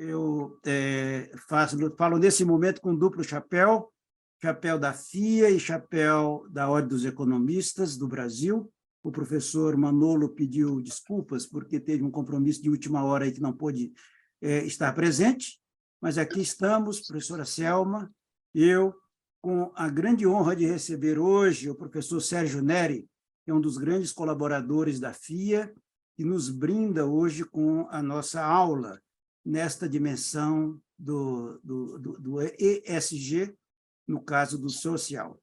Eu falo nesse momento com duplo chapéu, chapéu da FIA e chapéu da Ordem dos Economistas do Brasil. O professor Manolo pediu desculpas porque teve um compromisso de última hora aí que não pôde estar presente, mas aqui estamos, professora Selma, eu, com a grande honra de receber hoje o professor Sérgio Neri, que é um dos grandes colaboradores da FIA, que nos brinda hoje com a nossa aula nesta dimensão do ESG, no caso do social.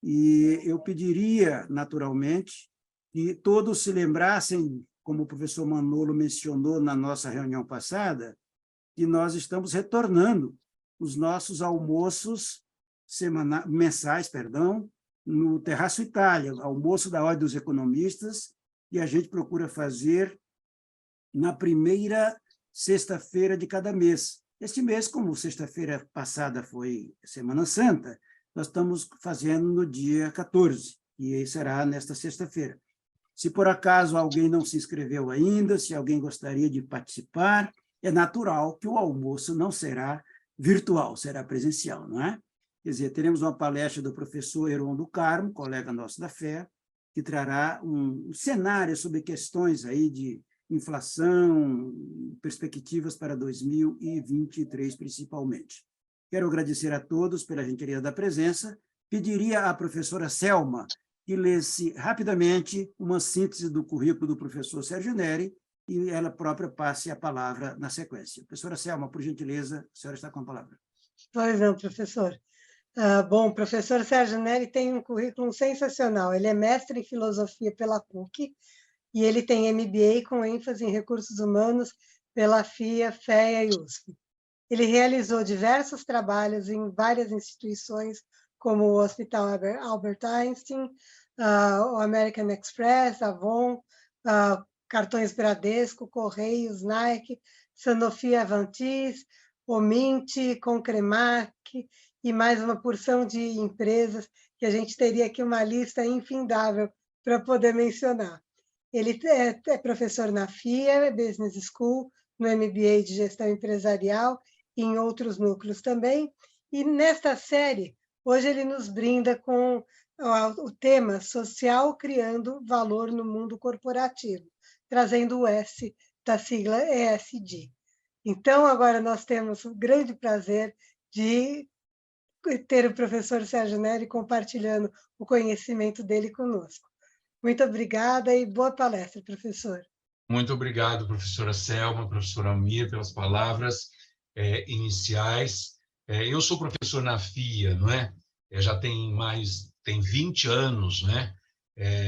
E eu pediria, naturalmente, que todos se lembrassem, como o professor Manolo mencionou na nossa reunião passada, que nós estamos retornando os nossos almoços mensais, no Terraço Itália, almoço da Ordem dos Economistas, e a gente procura fazer na primeira sexta-feira de cada mês. Este mês, como sexta-feira passada foi Semana Santa, nós estamos fazendo no dia 14, e será nesta sexta-feira. Se por acaso alguém não se inscreveu ainda, se alguém gostaria de participar, é natural que o almoço não será virtual, será presencial, não é? Quer dizer, teremos uma palestra do professor Heron do Carmo, colega nosso da FE, que trará um cenário sobre questões aí de inflação, perspectivas para 2023, principalmente. Quero agradecer a todos pela gentileza da presença. Pediria à professora Selma que lesse rapidamente uma síntese do currículo do professor Sérgio Neri e ela própria passe a palavra na sequência. Professora Selma, por gentileza, a senhora está com a palavra. Pois não, professor. Bom, o professor Sérgio Neri tem um currículo sensacional. Ele é mestre em filosofia pela PUC e ele tem MBA com ênfase em recursos humanos pela FIA, FEA e USP. Ele realizou diversos trabalhos em várias instituições, como o Hospital Albert Einstein, o American Express, Avon, Cartões Bradesco, Correios, Nike, Sanofi Aventis, o Mint, Concremac e mais uma porção de empresas que a gente teria aqui uma lista infindável para poder mencionar. Ele é professor na FIA, Business School, no MBA de Gestão Empresarial e em outros núcleos também. E nesta série, hoje ele nos brinda com o tema social criando valor no mundo corporativo, trazendo o S da sigla ESG. Então, agora nós temos o grande prazer de ter o professor Sérgio Neri compartilhando o conhecimento dele conosco. Muito obrigada e boa palestra, professor. Muito obrigado, professora Selma, professora Almir, pelas palavras iniciais. Eu sou professor na FIA, não é? Já tem 20 anos, né?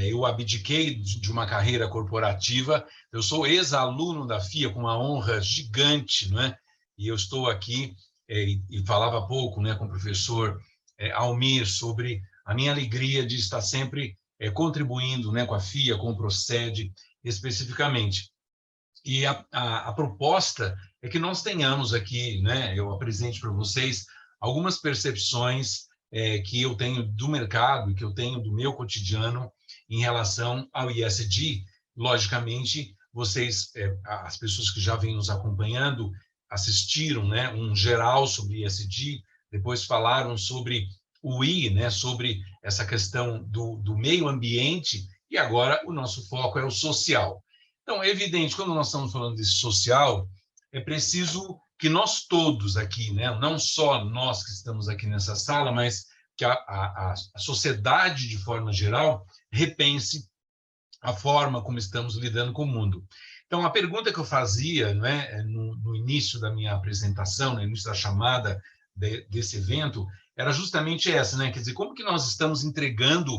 Eu abdiquei de uma carreira corporativa, eu sou ex-aluno da FIA com uma honra gigante, não é? E eu estou aqui, e falava há pouco, né, com o professor Almir sobre a minha alegria de estar sempre contribuindo, né, com a FIA, com o Procede, especificamente. E a proposta é que nós tenhamos aqui, né, eu apresente para vocês algumas percepções que eu tenho do mercado, que eu tenho do meu cotidiano em relação ao ESG. Logicamente, vocês, as pessoas que já vêm nos acompanhando, assistiram, né, um geral sobre ESG, depois falaram sobre o I, né, sobre essa questão do meio ambiente, e agora o nosso foco é o social. Então, é evidente, quando nós estamos falando de social, é preciso que nós todos aqui, né, não só nós que estamos aqui nessa sala, mas que a sociedade, de forma geral, repense a forma como estamos lidando com o mundo. Então, a pergunta que eu fazia, né, no início da minha apresentação, no início da chamada desse evento, era justamente essa, né? Quer dizer, como que nós estamos entregando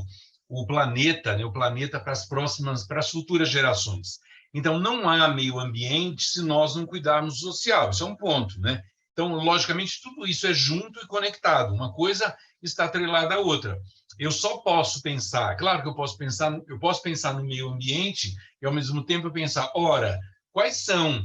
o planeta, né, o planeta para as futuras gerações? Então, não há meio ambiente se nós não cuidarmos do social, isso é um ponto, né? Então, logicamente, tudo isso é junto e conectado, uma coisa está atrelada à outra. Eu só posso pensar, claro que eu posso pensar no meio ambiente e, ao mesmo tempo, pensar, ora, quais são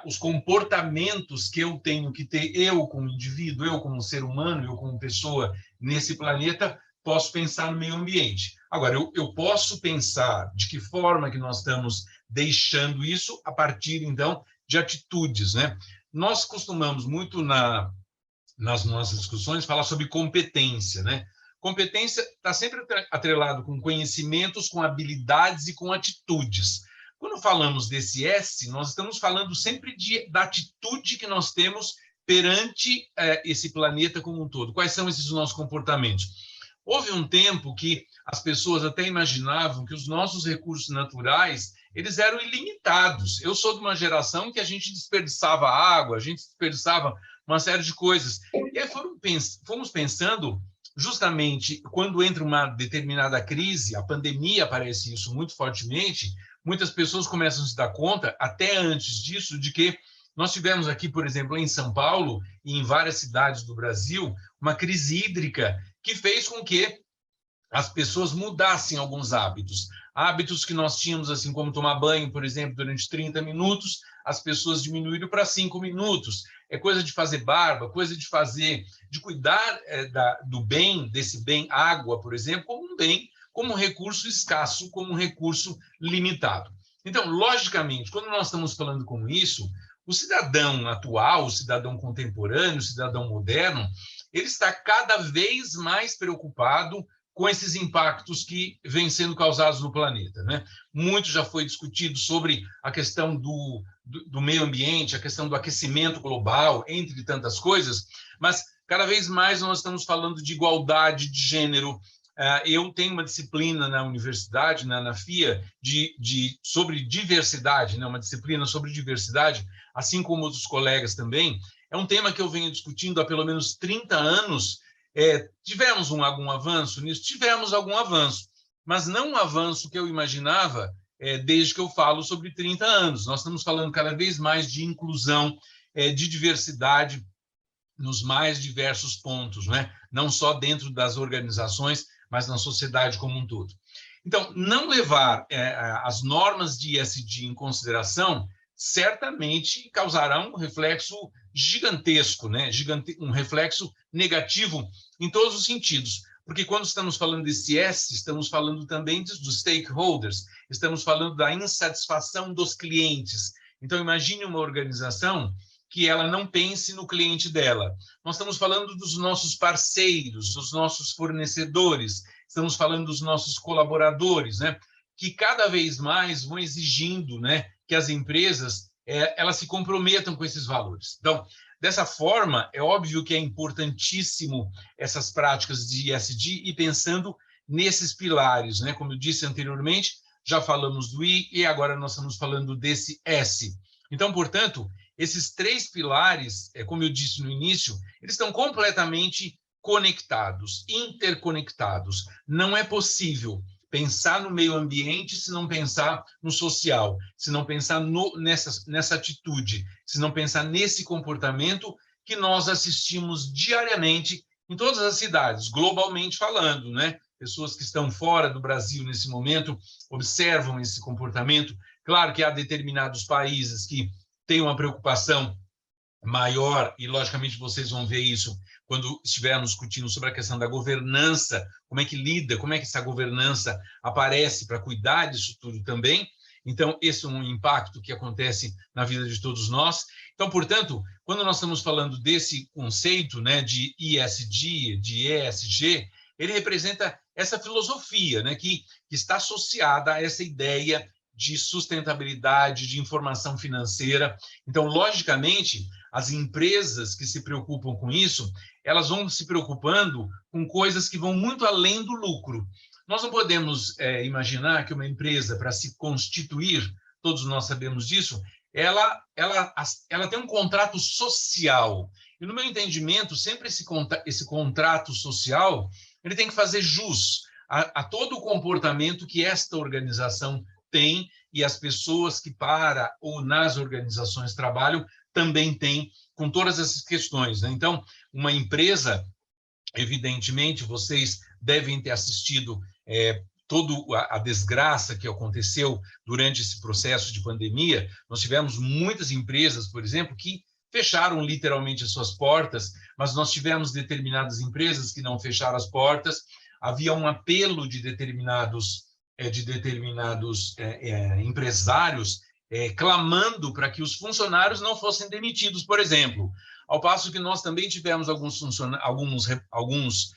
os comportamentos que eu tenho que ter, eu como indivíduo, eu como ser humano, eu como pessoa nesse planeta, posso pensar no meio ambiente. Agora, eu posso pensar de que forma que nós estamos deixando isso a partir, então, de atitudes, né? nós costumamos muito nas nossas discussões falar sobre competência, né? Competência está sempre atrelado com conhecimentos, com habilidades e com atitudes. Quando falamos desse S, nós estamos falando sempre da atitude que nós temos perante esse planeta como um todo. Quais são esses nossos comportamentos? Houve um tempo que as pessoas até imaginavam que os nossos recursos naturais eles eram ilimitados. Eu sou de uma geração que a gente desperdiçava água, a gente desperdiçava uma série de coisas. E aí fomos pensando, justamente, quando entra uma determinada crise, a pandemia aparece isso muito fortemente, muitas pessoas começam a se dar conta, até antes disso, de que nós tivemos aqui, por exemplo, em São Paulo e em várias cidades do Brasil, uma crise hídrica que fez com que as pessoas mudassem alguns hábitos. Hábitos que nós tínhamos, assim como tomar banho, por exemplo, durante 30 minutos, as pessoas diminuíram para 5 minutos. É coisa de fazer barba, coisa de cuidar do bem, desse bem água, por exemplo, como um bem, como um recurso escasso, como um recurso limitado. Então, logicamente, quando nós estamos falando com isso, o cidadão atual, o cidadão contemporâneo, o cidadão moderno, ele está cada vez mais preocupado com esses impactos que vêm sendo causados no planeta, né? Muito já foi discutido sobre a questão do meio ambiente, a questão do aquecimento global, entre tantas coisas, mas cada vez mais nós estamos falando de igualdade de gênero. Eu tenho uma disciplina na universidade, na FIA, sobre diversidade, né? Uma disciplina sobre diversidade, assim como outros colegas também. É um tema que eu venho discutindo há pelo menos 30 anos. Tivemos algum avanço nisso? Tivemos algum avanço, mas não um avanço que eu imaginava desde que eu falo sobre 30 anos. Nós estamos falando cada vez mais de inclusão, de diversidade nos mais diversos pontos, né? Não só dentro das organizações, mas na sociedade como um todo. Então, não levar as normas de ESG em consideração certamente causará um reflexo gigantesco, né? Um reflexo negativo em todos os sentidos, porque quando estamos falando desse S, estamos falando também dos stakeholders, estamos falando da insatisfação dos clientes. Então, imagine uma organização que ela não pense no cliente dela. Nós estamos falando dos nossos parceiros, dos nossos fornecedores, estamos falando dos nossos colaboradores, né? Que cada vez mais vão exigindo, né, que as empresas elas se comprometam com esses valores. Então, dessa forma, é óbvio que é importantíssimo essas práticas de ESG e pensando nesses pilares, né? Como eu disse anteriormente, já falamos do I e agora nós estamos falando desse S. Então, portanto, esses 3 pilares, como eu disse no início, eles estão completamente conectados, interconectados. Não é possível pensar no meio ambiente se não pensar no social, se não pensar nessa atitude, se não pensar nesse comportamento que nós assistimos diariamente em todas as cidades, globalmente falando, né? Pessoas que estão fora do Brasil nesse momento observam esse comportamento. Claro que há determinados países que têm uma preocupação maior, e logicamente vocês vão ver isso quando estivermos discutindo sobre a questão da governança, como é que lida, como é que essa governança aparece para cuidar disso tudo também. Então, esse é um impacto que acontece na vida de todos nós. Então, portanto, quando nós estamos falando desse conceito, né, de ESG, de ESG, ele representa essa filosofia, né, que está associada a essa ideia de sustentabilidade, de informação financeira. Então, logicamente, as empresas que se preocupam com isso, elas vão se preocupando com coisas que vão muito além do lucro. Nós não podemos imaginar que uma empresa, para se constituir, todos nós sabemos disso, ela tem um contrato social. E, no meu entendimento, sempre esse contrato social ele tem que fazer jus a todo o comportamento que esta organização tem e as pessoas que para ou nas organizações trabalham também têm, com todas essas questões, né? Então, uma empresa, evidentemente, vocês devem ter assistido toda a desgraça que aconteceu durante esse processo de pandemia. Nós tivemos muitas empresas, por exemplo, que fecharam literalmente as suas portas, mas nós tivemos determinadas empresas que não fecharam as portas. Havia um apelo de determinados empresários clamando para que os funcionários não fossem demitidos, por exemplo. Ao passo que nós também tivemos alguns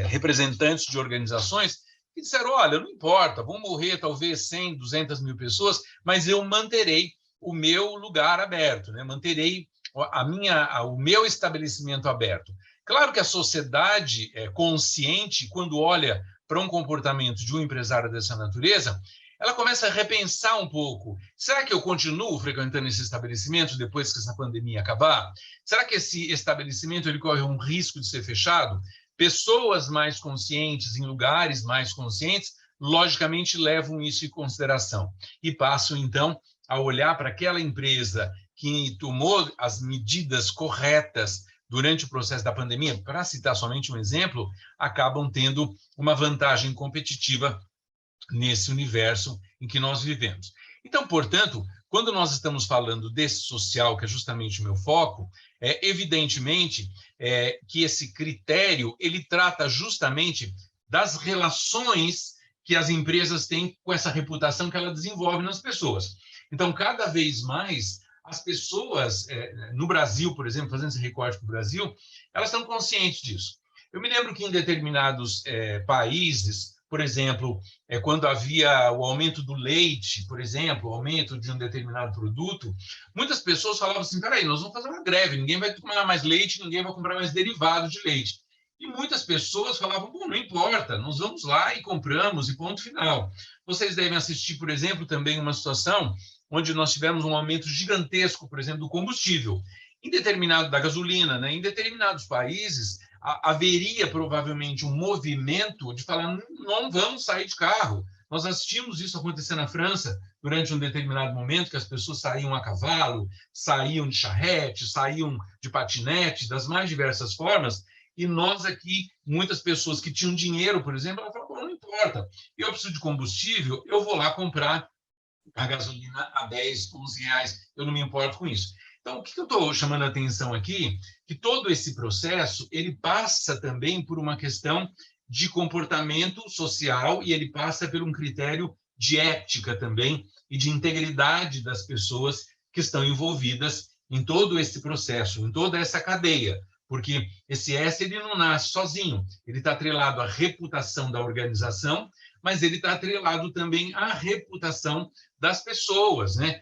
representantes de organizações que disseram, olha, não importa, vão morrer talvez 100, 200 mil pessoas, mas eu manterei o meu lugar aberto, né? Manterei o meu estabelecimento aberto. Claro que a sociedade é consciente, quando olha para um comportamento de um empresário dessa natureza, ela começa a repensar um pouco. Será que eu continuo frequentando esse estabelecimento depois que essa pandemia acabar? Será que esse estabelecimento ele corre um risco de ser fechado? Pessoas mais conscientes, em lugares mais conscientes, logicamente levam isso em consideração e passam, então, a olhar para aquela empresa que tomou as medidas corretas durante o processo da pandemia, para citar somente um exemplo, acabam tendo uma vantagem competitiva nesse universo em que nós vivemos. Então, portanto, quando nós estamos falando desse social, que é justamente o meu foco, evidentemente que esse critério ele trata justamente das relações que as empresas têm com essa reputação que ela desenvolve nas pessoas. Então, cada vez mais, as pessoas, no Brasil, por exemplo, fazendo esse recorte para o Brasil, elas estão conscientes disso. Eu me lembro que em determinados países, por exemplo, quando havia o aumento do leite, por exemplo, o aumento de um determinado produto, muitas pessoas falavam assim, peraí, nós vamos fazer uma greve, ninguém vai tomar mais leite, ninguém vai comprar mais derivados de leite. E muitas pessoas falavam, bom, não importa, nós vamos lá e compramos, e ponto final. Vocês devem assistir, por exemplo, também uma situação onde nós tivemos um aumento gigantesco, por exemplo, do combustível. Da gasolina, né? Em determinados países, haveria provavelmente um movimento de falar, não vamos sair de carro. Nós assistimos isso acontecer na França durante um determinado momento, que as pessoas saíam a cavalo, saíam de charrete, saíam de patinete, das mais diversas formas, e nós aqui, muitas pessoas que tinham dinheiro, por exemplo, elas falavam, não importa, eu preciso de combustível, eu vou lá comprar a gasolina a 10, 11 reais, eu não me importo com isso. Então, o que eu estou chamando a atenção aqui? Que todo esse processo, ele passa também por uma questão de comportamento social e ele passa por um critério de ética também e de integridade das pessoas que estão envolvidas em todo esse processo, em toda essa cadeia. Porque esse S ele não nasce sozinho, ele está atrelado à reputação da organização, mas ele está atrelado também à reputação das pessoas, né?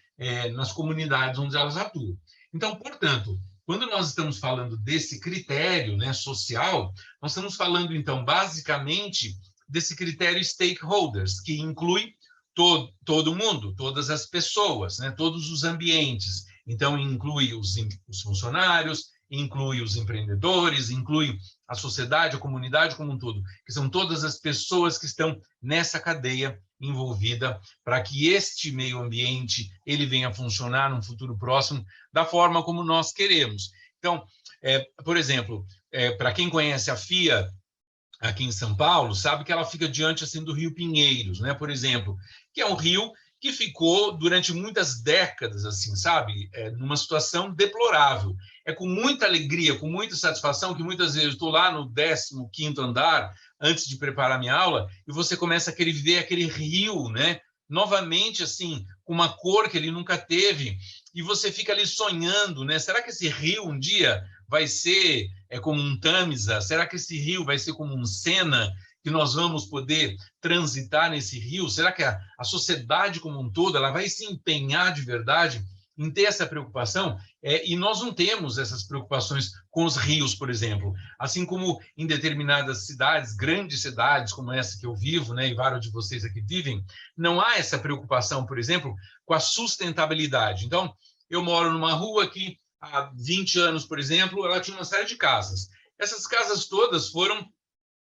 Nas comunidades onde elas atuam. Então, portanto, quando nós estamos falando desse critério, né, social, nós estamos falando, então, basicamente, desse critério stakeholders, que inclui todo mundo, todas as pessoas, né, todos os ambientes. Então, inclui os funcionários, inclui os empreendedores, inclui a sociedade, a comunidade como um todo, que são todas as pessoas que estão nessa cadeia envolvida para que este meio ambiente ele venha a funcionar num futuro próximo da forma como nós queremos. Então, por exemplo, para quem conhece a FIA aqui em São Paulo, sabe que ela fica diante assim do Rio Pinheiros, né? Por exemplo, que é um rio que ficou durante muitas décadas, assim, sabe, numa situação deplorável. É com muita alegria, com muita satisfação que muitas vezes eu estou lá no 15º andar antes de preparar minha aula e você começa a querer ver aquele rio, né? Novamente, assim, com uma cor que ele nunca teve e você fica ali sonhando, né? Será que esse rio um dia vai ser como um Tâmisa? Será que esse rio vai ser como um Sena? Que nós vamos poder transitar nesse rio? Será que a sociedade como um todo ela vai se empenhar de verdade em ter essa preocupação? E nós não temos essas preocupações com os rios, por exemplo. Assim como em determinadas cidades, grandes cidades como essa que eu vivo, né, e vários de vocês aqui vivem, não há essa preocupação, por exemplo, com a sustentabilidade. Então, eu moro numa rua que há 20 anos, por exemplo, ela tinha uma série de casas. Essas casas todas foram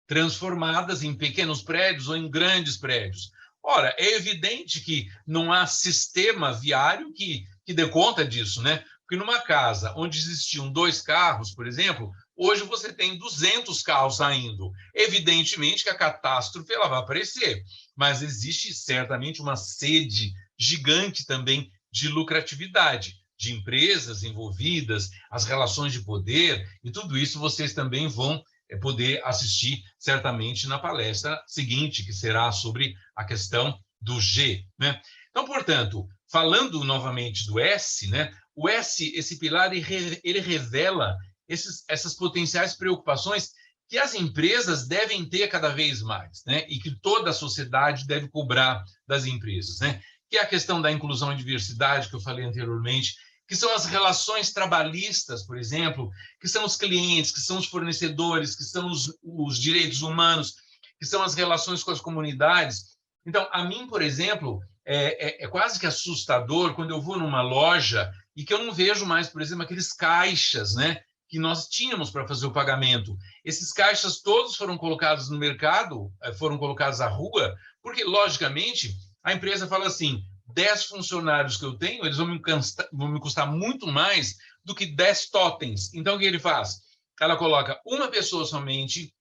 transformadas em pequenos prédios ou em grandes prédios. Ora, é evidente que não há sistema viário que dê conta disso, né? Porque numa casa onde existiam 2 carros, por exemplo, hoje você tem 200 carros saindo. Evidentemente que a catástrofe ela vai aparecer, mas existe certamente uma sede gigante também de lucratividade, de empresas envolvidas, as relações de poder, e tudo isso vocês também vão poder assistir certamente na palestra seguinte, que será sobre a questão do G, né? Então, portanto, falando novamente do S, né? O S, esse pilar, ele revela essas potenciais preocupações que as empresas devem ter cada vez mais, né? E que toda a sociedade deve cobrar das empresas, né? Que é a questão da inclusão e diversidade, que eu falei anteriormente, que são as relações trabalhistas, por exemplo, que são os clientes, que são os fornecedores, que são os direitos humanos, que são as relações com as comunidades. Então, a mim, por exemplo, é quase que assustador quando eu vou numa loja e que eu não vejo mais, por exemplo, aqueles caixas, né, que nós tínhamos para fazer o pagamento. Esses caixas todos foram colocados no mercado, foram colocados à rua, porque, logicamente, a empresa fala assim, 10 funcionários que eu tenho, eles vão me custar muito mais do que 10 totens. Então, o que ele faz? Ela coloca uma pessoa somente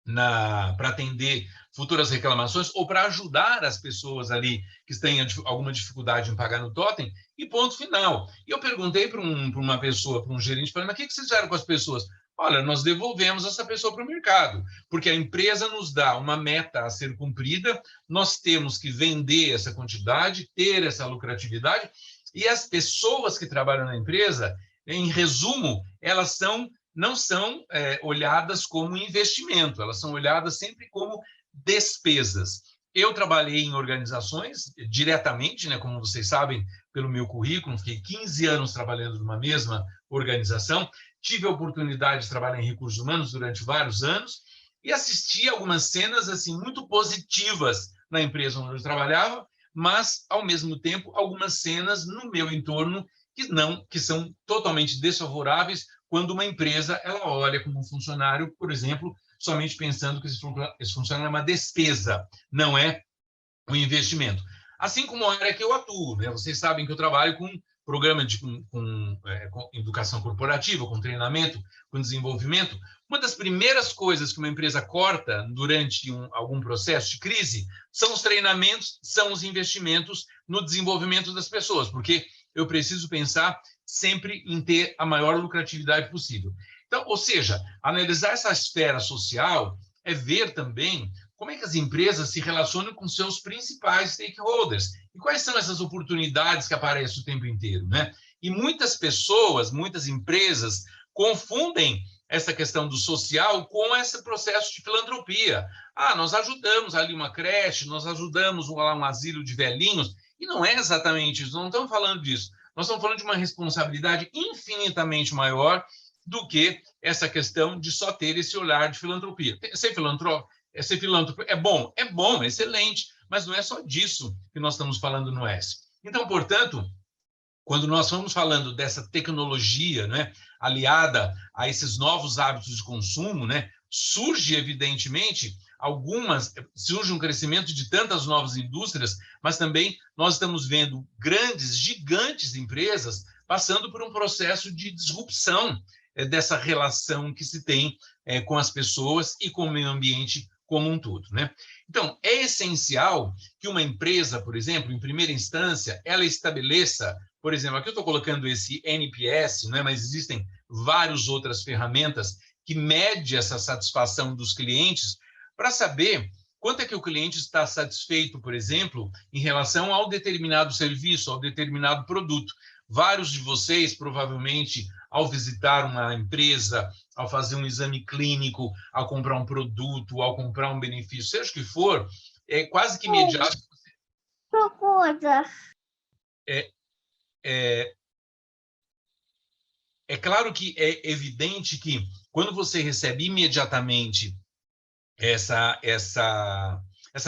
para atender futuras reclamações ou para ajudar as pessoas ali que têm alguma dificuldade em pagar no totem, e ponto final. E eu perguntei para uma pessoa, para um gerente, falei, mas o que vocês fizeram com as pessoas? Olha, nós devolvemos essa pessoa para o mercado, porque a empresa nos dá uma meta a ser cumprida, nós temos que vender essa quantidade, ter essa lucratividade, e as pessoas que trabalham na empresa, em resumo, elas não são olhadas como investimento, elas são olhadas sempre como despesas. Eu trabalhei em organizações diretamente, né, como vocês sabem, pelo meu currículo, fiquei 15 anos trabalhando numa mesma organização, tive a oportunidade de trabalhar em recursos humanos durante vários anos e assisti algumas cenas assim muito positivas na empresa onde eu trabalhava, mas, ao mesmo tempo, algumas cenas no meu entorno que são totalmente desfavoráveis quando uma empresa ela olha como um funcionário, por exemplo, somente pensando que esse funcionário é uma despesa, não é um investimento. Assim como a área que eu atuo, né? Vocês sabem que eu trabalho com programa com educação corporativa, com treinamento, com desenvolvimento. Uma das primeiras coisas que uma empresa corta durante algum processo de crise são os treinamentos, são os investimentos no desenvolvimento das pessoas, porque eu preciso pensar sempre em ter a maior lucratividade possível. Então, ou seja, analisar essa esfera social é ver também como é que as empresas se relacionam com seus principais stakeholders e quais são essas oportunidades que aparecem o tempo inteiro, né? E muitas pessoas, muitas empresas confundem essa questão do social com esse processo de filantropia. Ah, nós ajudamos ali uma creche, nós ajudamos um asilo de velhinhos, e não é exatamente isso, não estamos falando disso. Nós estamos falando de uma responsabilidade infinitamente maior do que essa questão de só ter esse olhar de filantropia. Ser filântropo é bom, é excelente, mas não é só disso que nós estamos falando no S. Então, portanto, quando nós estamos falando dessa tecnologia, né, aliada a esses novos hábitos de consumo, né, surge, evidentemente, surge um crescimento de tantas novas indústrias, mas também nós estamos vendo gigantes empresas passando por um processo de disrupção dessa relação que se tem com as pessoas e com o meio ambiente como um todo, né? Então, é essencial que uma empresa, por exemplo, em primeira instância, ela estabeleça, por exemplo, aqui eu estou colocando esse NPS, né, mas existem várias outras ferramentas que medem essa satisfação dos clientes para saber quanto é que o cliente está satisfeito, por exemplo, em relação ao determinado serviço, ao determinado produto. Vários de vocês, provavelmente, ao visitar uma empresa, ao fazer um exame clínico, ao comprar um produto, ao comprar um benefício, seja o que for, é quase que imediato. É claro que é evidente que quando você recebe imediatamente essa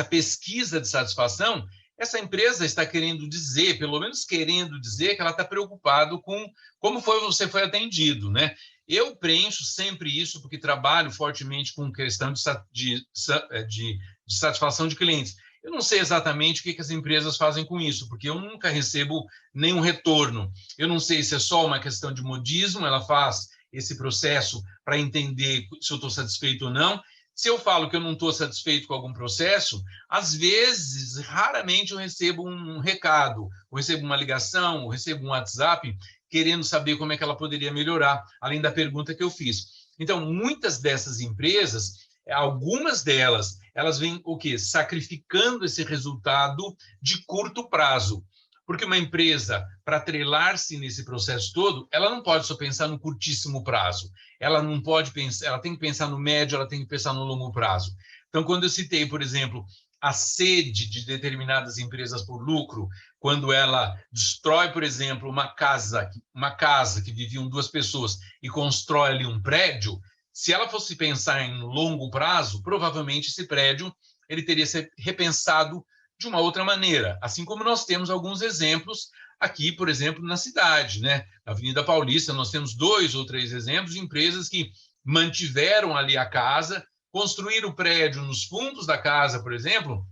pesquisa de satisfação, essa empresa está querendo dizer, pelo menos querendo dizer, que ela está preocupada com como você foi atendido, né? Eu preencho sempre isso porque trabalho fortemente com questão de satisfação de clientes. Eu não sei exatamente o que as empresas fazem com isso, porque eu nunca recebo nenhum retorno. Eu não sei se é só uma questão de modismo, ela faz esse processo para entender se eu estou satisfeito ou não. Se eu falo que eu não estou satisfeito com algum processo, às vezes, raramente eu recebo um recado, ou recebo uma ligação, ou recebo um WhatsApp, querendo saber como é que ela poderia melhorar, além da pergunta que eu fiz. Então, muitas dessas empresas, algumas delas, elas vêm o quê? Sacrificando esse resultado de curto prazo. Porque uma empresa, para atrelar-se nesse processo todo, ela não pode só pensar no curtíssimo prazo. Ela não pode pensar, ela tem que pensar no médio, ela tem que pensar no longo prazo. Então, quando eu citei, por exemplo, a sede de determinadas empresas por lucro, quando ela destrói, por exemplo, uma casa que viviam 2 pessoas e constrói ali um prédio, se ela fosse pensar em longo prazo, provavelmente esse prédio ele teria sido repensado de uma outra maneira, assim como nós temos alguns exemplos aqui, por exemplo, na cidade, né? Na Avenida Paulista, nós temos 2 ou 3 exemplos de empresas que mantiveram ali a casa, construíram o prédio nos fundos da casa, por exemplo,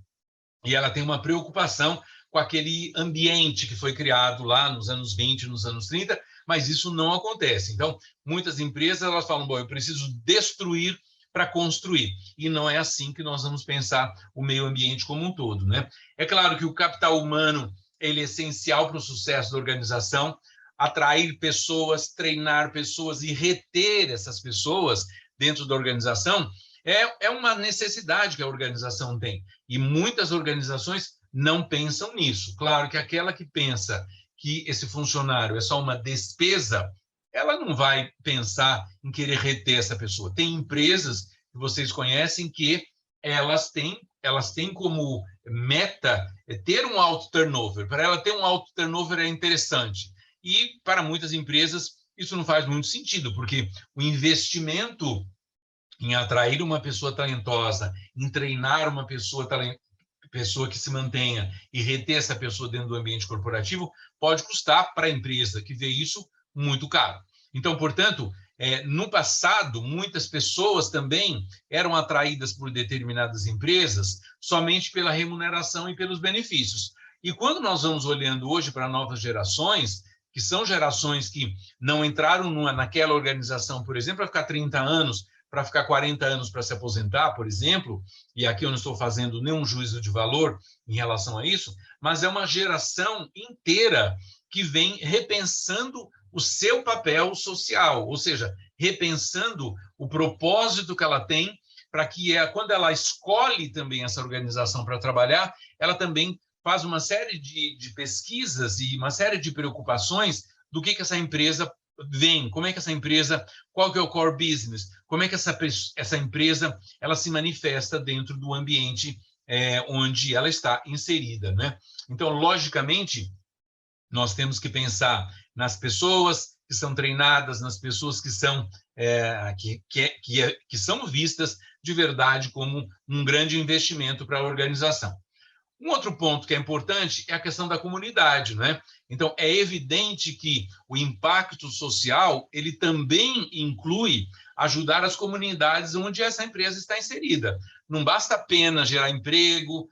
e ela tem uma preocupação com aquele ambiente que foi criado lá nos anos 20, nos anos 30, mas isso não acontece. Então, muitas empresas elas falam, bom, eu preciso destruir para construir. E não é assim que nós vamos pensar o meio ambiente como um todo, né? É claro que o capital humano ele é essencial para o sucesso da organização, atrair pessoas, treinar pessoas e reter essas pessoas dentro da organização é uma necessidade que a organização tem. E muitas organizações não pensam nisso. Claro que aquela que pensa que esse funcionário é só uma despesa, ela não vai pensar em querer reter essa pessoa. Tem empresas que vocês conhecem que elas têm como meta ter um alto turnover. Para ela ter um alto turnover é interessante. E para muitas empresas isso não faz muito sentido, porque o investimento em atrair uma pessoa talentosa, em treinar uma pessoa que se mantenha e reter essa pessoa dentro do ambiente corporativo pode custar para a empresa que vê isso muito caro. Então, portanto, no passado, muitas pessoas também eram atraídas por determinadas empresas somente pela remuneração e pelos benefícios. E quando nós vamos olhando hoje para novas gerações, que são gerações que não entraram naquela organização, por exemplo, para ficar 30 anos, para ficar 40 anos para se aposentar, por exemplo, e aqui eu não estou fazendo nenhum juízo de valor em relação a isso, mas é uma geração inteira que vem repensando o seu papel social, ou seja, repensando o propósito que ela tem para que, quando ela escolhe também essa organização para trabalhar, ela também faz uma série de pesquisas e uma série de preocupações do que essa empresa vem, como é que essa empresa, qual que é o core business, como é que essa empresa ela se manifesta dentro do ambiente onde ela está inserida, né? Então, logicamente, nós temos que pensar nas pessoas que são treinadas, nas pessoas que são que são vistas de verdade como um grande investimento para a organização. Um outro ponto que é importante é a questão da comunidade, né? Então, é evidente que o impacto social ele também inclui ajudar as comunidades onde essa empresa está inserida. Não basta apenas gerar emprego,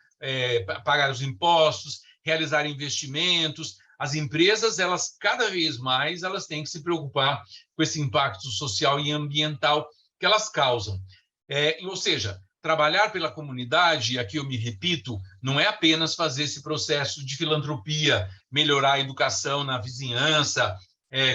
pagar os impostos, realizar investimentos. As empresas, elas cada vez mais, elas têm que se preocupar com esse impacto social e ambiental que elas causam. Ou seja, trabalhar pela comunidade, e aqui eu me repito, não é apenas fazer esse processo de filantropia, melhorar a educação na vizinhança,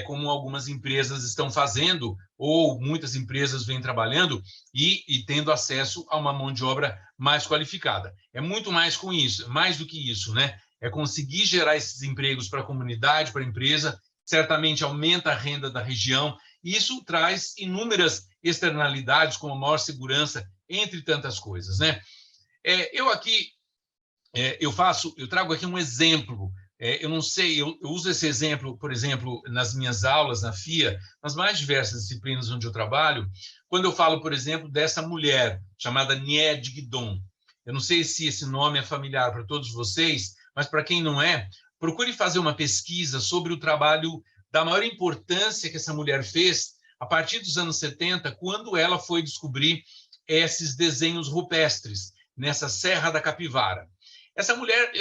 como algumas empresas estão fazendo, ou muitas empresas vêm trabalhando, e tendo acesso a uma mão de obra mais qualificada. É muito mais com isso, mais do que isso, né? É conseguir gerar esses empregos para a comunidade, para a empresa, certamente aumenta a renda da região, e isso traz inúmeras externalidades, como maior segurança, entre tantas coisas, né? Eu trago aqui um exemplo. Eu não sei, eu uso esse exemplo, por exemplo, nas minhas aulas na FIA, nas mais diversas disciplinas onde eu trabalho, quando eu falo, por exemplo, dessa mulher chamada Nied Guidon. Eu não sei se esse nome é familiar para todos vocês, mas para quem não é, procure fazer uma pesquisa sobre o trabalho da maior importância que essa mulher fez a partir dos anos 70, quando ela foi descobrir esses desenhos rupestres nessa Serra da Capivara. Essa mulher,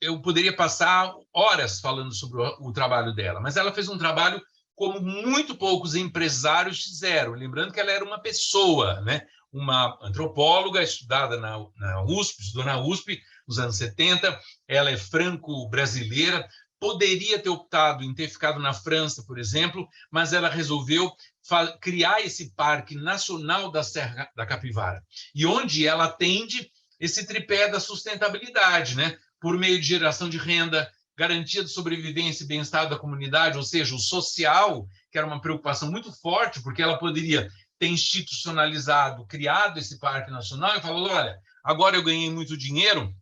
eu poderia passar horas falando sobre o trabalho dela, mas ela fez um trabalho como muito poucos empresários fizeram. Lembrando que ela era uma pessoa, né? Uma antropóloga estudada na USP, estudou na USP nos anos 70, ela é franco-brasileira, poderia ter optado em ter ficado na França, por exemplo, mas ela resolveu criar esse Parque Nacional da Serra da Capivara, e onde ela atende esse tripé da sustentabilidade, né? Por meio de geração de renda, garantia de sobrevivência e bem-estar da comunidade, ou seja, o social, que era uma preocupação muito forte, porque ela poderia ter institucionalizado, criado esse Parque Nacional e falou, olha, agora eu ganhei muito dinheiro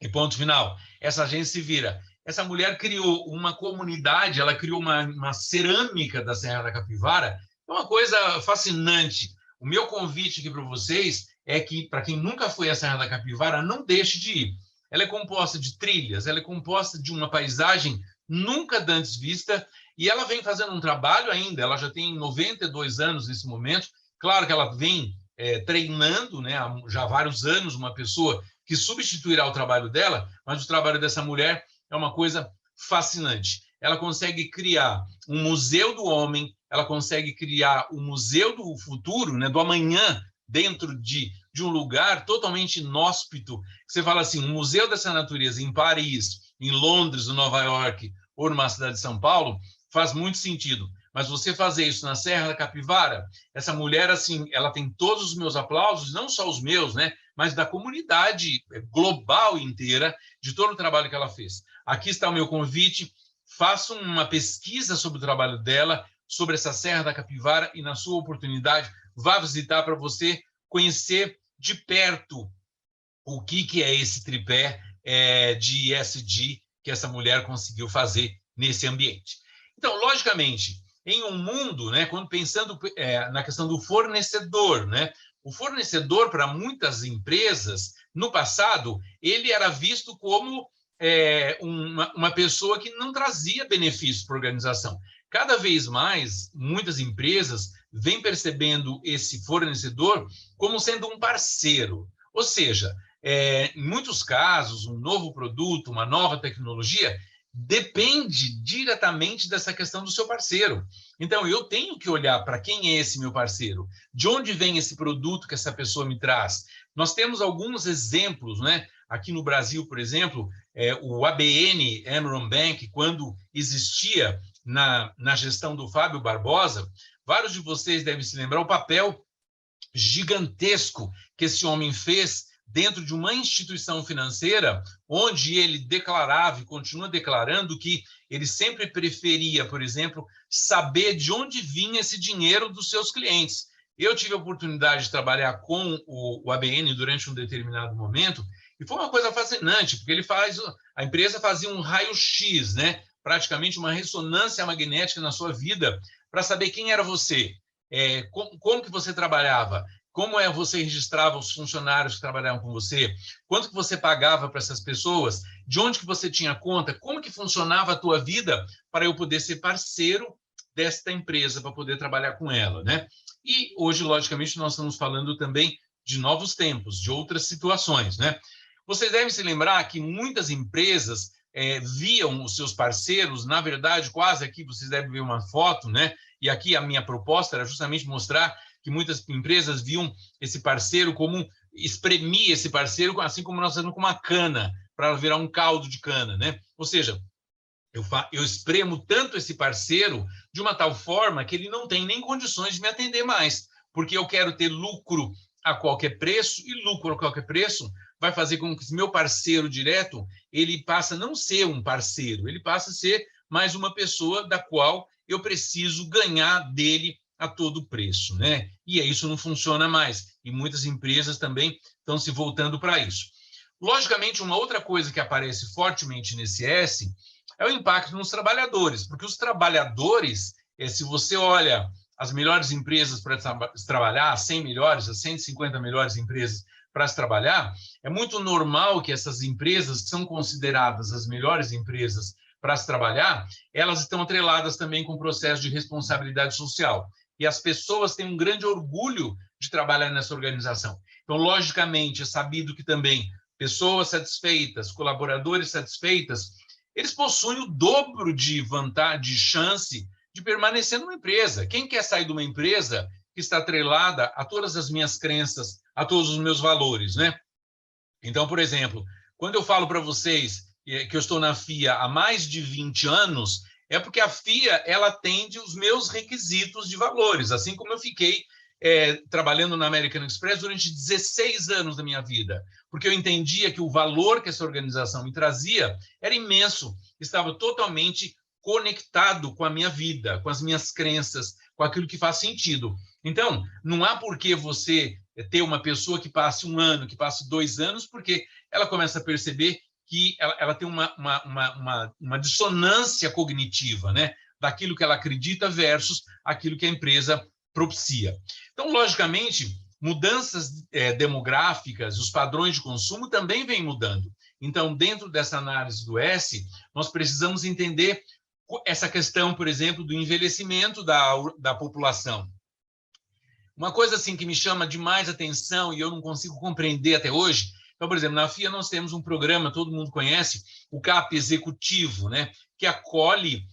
e ponto final. Essa agência se vira. Essa mulher criou uma comunidade, ela criou uma cerâmica da Serra da Capivara, é uma coisa fascinante. O meu convite aqui para vocês é que, para quem nunca foi à Serra da Capivara, não deixe de ir. Ela é composta de trilhas, ela é composta de uma paisagem nunca antes vista, e ela vem fazendo um trabalho ainda, ela já tem 92 anos nesse momento, claro que ela vem treinando, né, há já vários anos, uma pessoa que substituirá o trabalho dela, mas o trabalho dessa mulher é uma coisa fascinante. Ela consegue criar um museu do homem, ela consegue criar um museu do futuro, né, do amanhã, dentro de um lugar totalmente inóspito. Você fala assim, um museu dessa natureza em Paris, em Londres, em Nova York, ou numa cidade de São Paulo, faz muito sentido. Mas você fazer isso na Serra da Capivara, essa mulher, assim, ela tem todos os meus aplausos, não só os meus, né, mas da comunidade global inteira, de todo o trabalho que ela fez. Aqui está o meu convite, façam uma pesquisa sobre o trabalho dela, sobre essa Serra da Capivara, e na sua oportunidade, vá visitar para você conhecer de perto o que é esse tripé de ESG que essa mulher conseguiu fazer nesse ambiente. Então, logicamente, em um mundo, né, quando pensando na questão do fornecedor, né, o fornecedor, para muitas empresas, no passado, ele era visto como uma pessoa que não trazia benefícios para a organização. Cada vez mais, muitas empresas vêm percebendo esse fornecedor como sendo um parceiro. Ou seja, em muitos casos, um novo produto, uma nova tecnologia, depende diretamente dessa questão do seu parceiro. Então, eu tenho que olhar para quem é esse meu parceiro, de onde vem esse produto que essa pessoa me traz. Nós temos alguns exemplos, né? Aqui no Brasil, por exemplo, o ABN AMRO Bank, quando existia na gestão do Fábio Barbosa, vários de vocês devem se lembrar o papel gigantesco que esse homem fez dentro de uma instituição financeira, onde ele declarava e continua declarando que ele sempre preferia, por exemplo, saber de onde vinha esse dinheiro dos seus clientes. Eu tive a oportunidade de trabalhar com o ABN durante um determinado momento, e foi uma coisa fascinante, porque a empresa fazia um raio-x, né? Praticamente uma ressonância magnética na sua vida, para saber quem era você, como que você trabalhava, como você registrava os funcionários que trabalhavam com você, quanto que você pagava para essas pessoas, de onde que você tinha conta, como que funcionava a tua vida para eu poder ser parceiro desta empresa, para poder trabalhar com ela, né? E hoje, logicamente, nós estamos falando também de novos tempos, de outras situações, né? Vocês devem se lembrar que muitas empresas viam os seus parceiros, na verdade, quase aqui, vocês devem ver uma foto, né? E aqui a minha proposta era justamente mostrar que muitas empresas viam esse parceiro como espremia esse parceiro, assim como nós fazemos com uma cana, para virar um caldo de cana, né? Ou seja, eu espremo tanto esse parceiro de uma tal forma que ele não tem nem condições de me atender mais, porque eu quero ter lucro a qualquer preço, e lucro a qualquer preço vai fazer com que esse meu parceiro direto, ele passa a não ser um parceiro, ele passa a ser mais uma pessoa da qual eu preciso ganhar dele a todo preço, né? E isso não funciona mais. E muitas empresas também estão se voltando para isso. Logicamente, uma outra coisa que aparece fortemente nesse S é o impacto nos trabalhadores, porque os trabalhadores, se você olha as melhores empresas para se trabalhar, as 100 melhores, as 150 melhores empresas para se trabalhar, é muito normal que essas empresas, que são consideradas as melhores empresas para se trabalhar, elas estão atreladas também com o processo de responsabilidade social. E as pessoas têm um grande orgulho de trabalhar nessa organização. Então, logicamente, é sabido que também pessoas satisfeitas, colaboradores satisfeitas, eles possuem o dobro de vantagem, de chance de permanecer numa empresa. Quem quer sair de uma empresa que está atrelada a todas as minhas crenças, a todos os meus valores, né? Então, por exemplo, quando eu falo para vocês que eu estou na FIA há mais de 20 anos, é porque a FIA ela atende os meus requisitos de valores, assim como eu fiquei trabalhando na American Express durante 16 anos da minha vida, porque eu entendia que o valor que essa organização me trazia era imenso, estava totalmente conectado com a minha vida, com as minhas crenças, com aquilo que faz sentido. Então, não há por que você ter uma pessoa que passe 1 ano, que passe 2 anos, porque ela começa a perceber que ela tem uma dissonância cognitiva, né? Daquilo que ela acredita versus aquilo que a empresa propicia. Então, logicamente, mudanças demográficas, os padrões de consumo também vêm mudando. Então, dentro dessa análise do S, nós precisamos entender essa questão, por exemplo, do envelhecimento da população. Uma coisa assim que me chama demais atenção e eu não consigo compreender até hoje. Então, por exemplo, na FIA nós temos um programa, todo mundo conhece, o CAP Executivo, né, que acolhe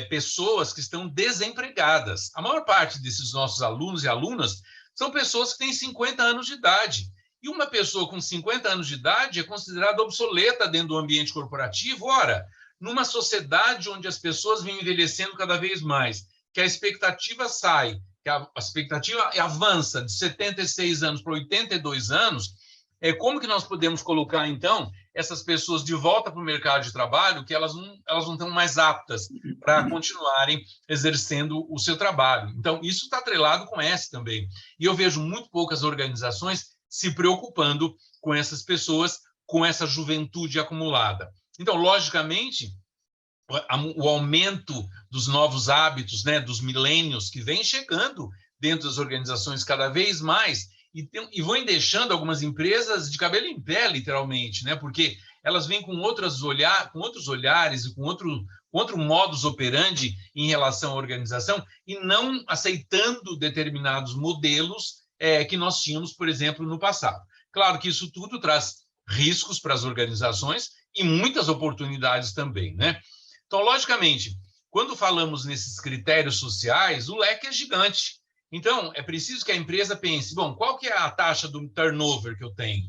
pessoas que estão desempregadas. A maior parte desses nossos alunos e alunas são pessoas que têm 50 anos de idade. E uma pessoa com 50 anos de idade é considerada obsoleta dentro do ambiente corporativo. Ora, numa sociedade onde as pessoas vêm envelhecendo cada vez mais, que a expectativa sai, que a expectativa avança de 76 anos para 82 anos, como que nós podemos colocar, então, essas pessoas de volta para o mercado de trabalho, que elas não estão mais aptas para continuarem exercendo o seu trabalho. Então, isso está atrelado com S também. E eu vejo muito poucas organizações se preocupando com essas pessoas, com essa juventude acumulada. Então, logicamente, o aumento dos novos hábitos, né, dos milênios que vem chegando dentro das organizações cada vez mais, e vão deixando algumas empresas de cabelo em pé, literalmente, né? Porque elas vêm com outros olhares e com outro modus operandi em relação à organização e não aceitando determinados modelos que nós tínhamos, por exemplo, no passado. Claro que isso tudo traz riscos para as organizações e muitas oportunidades também, né? Então, logicamente, quando falamos nesses critérios sociais, o leque é gigante. Então, é preciso que a empresa pense, bom, qual que é a taxa do turnover que eu tenho?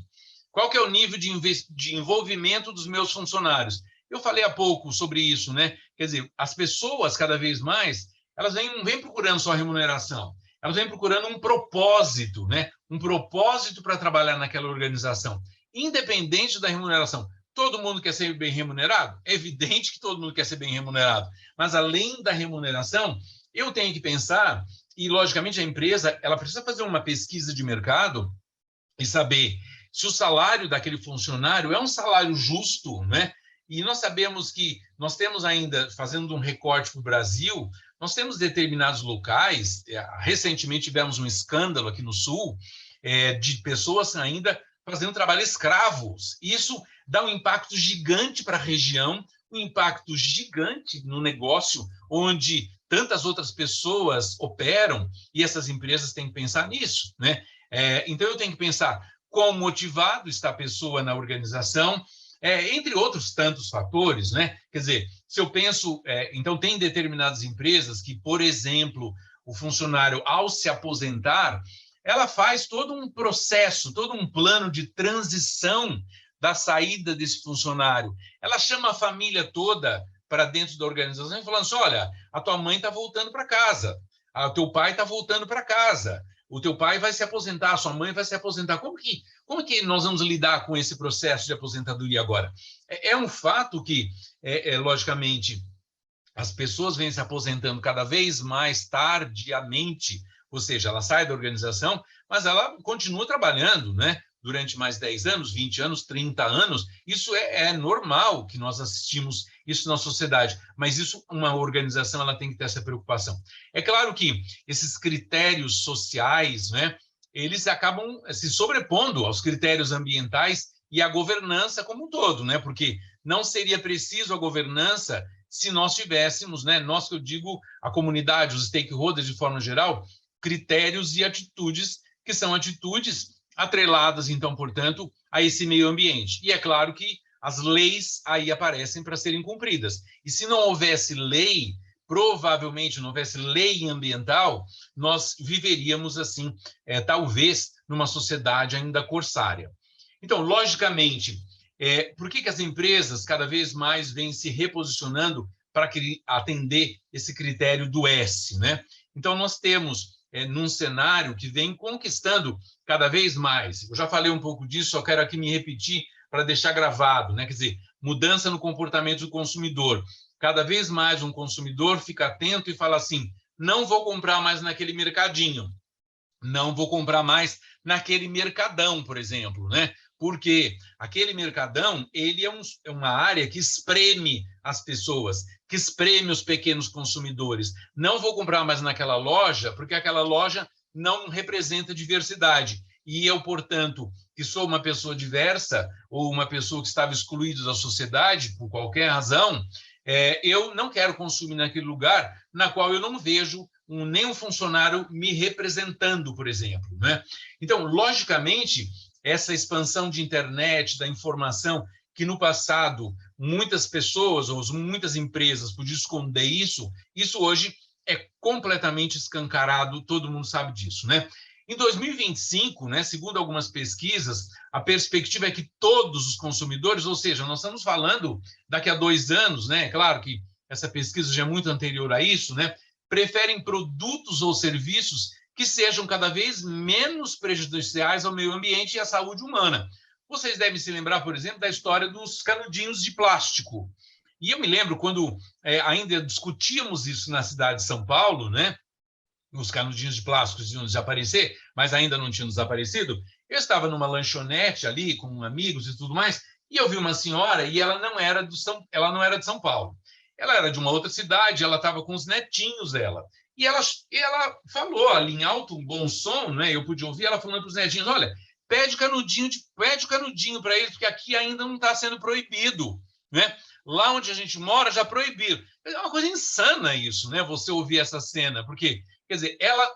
Qual que é o nível de envolvimento dos meus funcionários? Eu falei há pouco sobre isso, né? Quer dizer, as pessoas, cada vez mais, elas não vêm procurando só remuneração, elas vêm procurando um propósito, né? Um propósito para trabalhar naquela organização, independente da remuneração. Todo mundo quer ser bem remunerado? É evidente que todo mundo quer ser bem remunerado, mas além da remuneração, eu tenho que pensar, e logicamente a empresa ela precisa fazer uma pesquisa de mercado e saber se o salário daquele funcionário é um salário justo, né? E nós sabemos que nós temos ainda, fazendo um recorte para o Brasil, nós temos determinados locais, recentemente tivemos um escândalo aqui no Sul, de pessoas ainda fazendo trabalho escravos. Isso dá um impacto gigante para a região, um impacto gigante no negócio, onde tantas outras pessoas operam, e essas empresas têm que pensar nisso, né? Então, eu tenho que pensar quão motivado está a pessoa na organização, entre outros tantos fatores, né? Quer dizer, se eu penso... então, tem determinadas empresas que, por exemplo, o funcionário, ao se aposentar, ela faz todo um processo, todo um plano de transição da saída desse funcionário. Ela chama a família toda para dentro da organização e falando assim, olha, a tua mãe está voltando para casa, o teu pai está voltando para casa, o teu pai vai se aposentar, a sua mãe vai se aposentar. Como que nós vamos lidar com esse processo de aposentadoria agora? É um fato que, logicamente, as pessoas vêm se aposentando cada vez mais tardiamente, ou seja, ela sai da organização, mas ela continua trabalhando, né? Durante mais 10 anos, 20 anos, 30 anos. Isso é normal que nós assistimos isso na sociedade, mas isso, uma organização, ela tem que ter essa preocupação. É claro que esses critérios sociais, né, eles acabam se sobrepondo aos critérios ambientais e à governança como um todo, né? Porque não seria preciso a governança se nós tivéssemos, né, nós que eu digo, a comunidade, os stakeholders de forma geral, critérios e atitudes que são atitudes atreladas, então, portanto, a esse meio ambiente. E é claro que as leis aí aparecem para serem cumpridas. E se não houvesse lei, provavelmente não houvesse lei ambiental, nós viveríamos assim, talvez, numa sociedade ainda corsária. Então, logicamente, por que as empresas cada vez mais vêm se reposicionando para atender esse critério do S, né? Então, nós temos num cenário que vem conquistando cada vez mais. Eu já falei um pouco disso, só quero aqui me repetir para deixar gravado, né? Quer dizer, mudança no comportamento do consumidor. Cada vez mais um consumidor fica atento e fala assim, não vou comprar mais naquele mercadinho, não vou comprar mais naquele mercadão, por exemplo, né? Porque aquele mercadão, ele é uma área que espreme as pessoas, que espreme os pequenos consumidores. Não vou comprar mais naquela loja, porque aquela loja não representa diversidade. E eu, portanto, que sou uma pessoa diversa, ou uma pessoa que estava excluída da sociedade, por qualquer razão, eu não quero consumir naquele lugar na qual eu não vejo nenhum funcionário me representando, por exemplo, né? Então, logicamente, essa expansão de internet, da informação, que no passado muitas pessoas ou muitas empresas podiam esconder isso hoje é completamente escancarado, todo mundo sabe disso, né? Em 2025, né, segundo algumas pesquisas, a perspectiva é que todos os consumidores, ou seja, nós estamos falando daqui a 2 anos, né? Claro que essa pesquisa já é muito anterior a isso, né? Preferem produtos ou serviços que sejam cada vez menos prejudiciais ao meio ambiente e à saúde humana. Vocês devem se lembrar, por exemplo, da história dos canudinhos de plástico. E eu me lembro quando ainda discutíamos isso na cidade de São Paulo, né? Os canudinhos de plástico iam desaparecer, mas ainda não tinham desaparecido. Eu estava numa lanchonete ali com amigos e tudo mais, e eu vi uma senhora e ela não era de São Paulo. Ela era de uma outra cidade, ela estava com os netinhos dela. E ela falou ali em alto, bom som, né? Eu pude ouvir ela falando para os netinhos, olha, pede o canudinho para eles, porque aqui ainda não está sendo proibido, né? Lá onde a gente mora já proibiram. É uma coisa insana isso, né? Você ouvir essa cena, porque, quer dizer, ela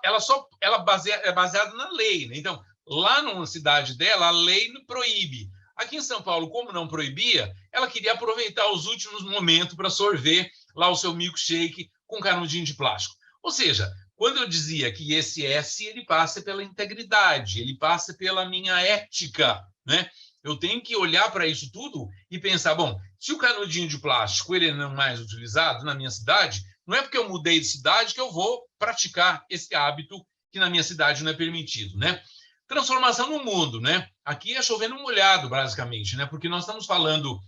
é baseada na lei, né? Então, lá numa cidade dela, a lei não proíbe. Aqui em São Paulo, como não proibia, ela queria aproveitar os últimos momentos para sorver lá o seu milkshake com canudinho de plástico. Ou seja, quando eu dizia que esse S, ele passa pela integridade, ele passa pela minha ética, né? Eu tenho que olhar para isso tudo e pensar, bom, se o canudinho de plástico ele não é mais utilizado na minha cidade, não é porque eu mudei de cidade que eu vou praticar esse hábito que na minha cidade não é permitido, né? Transformação no mundo, né? Aqui é chovendo molhado, basicamente, né? Porque nós estamos falando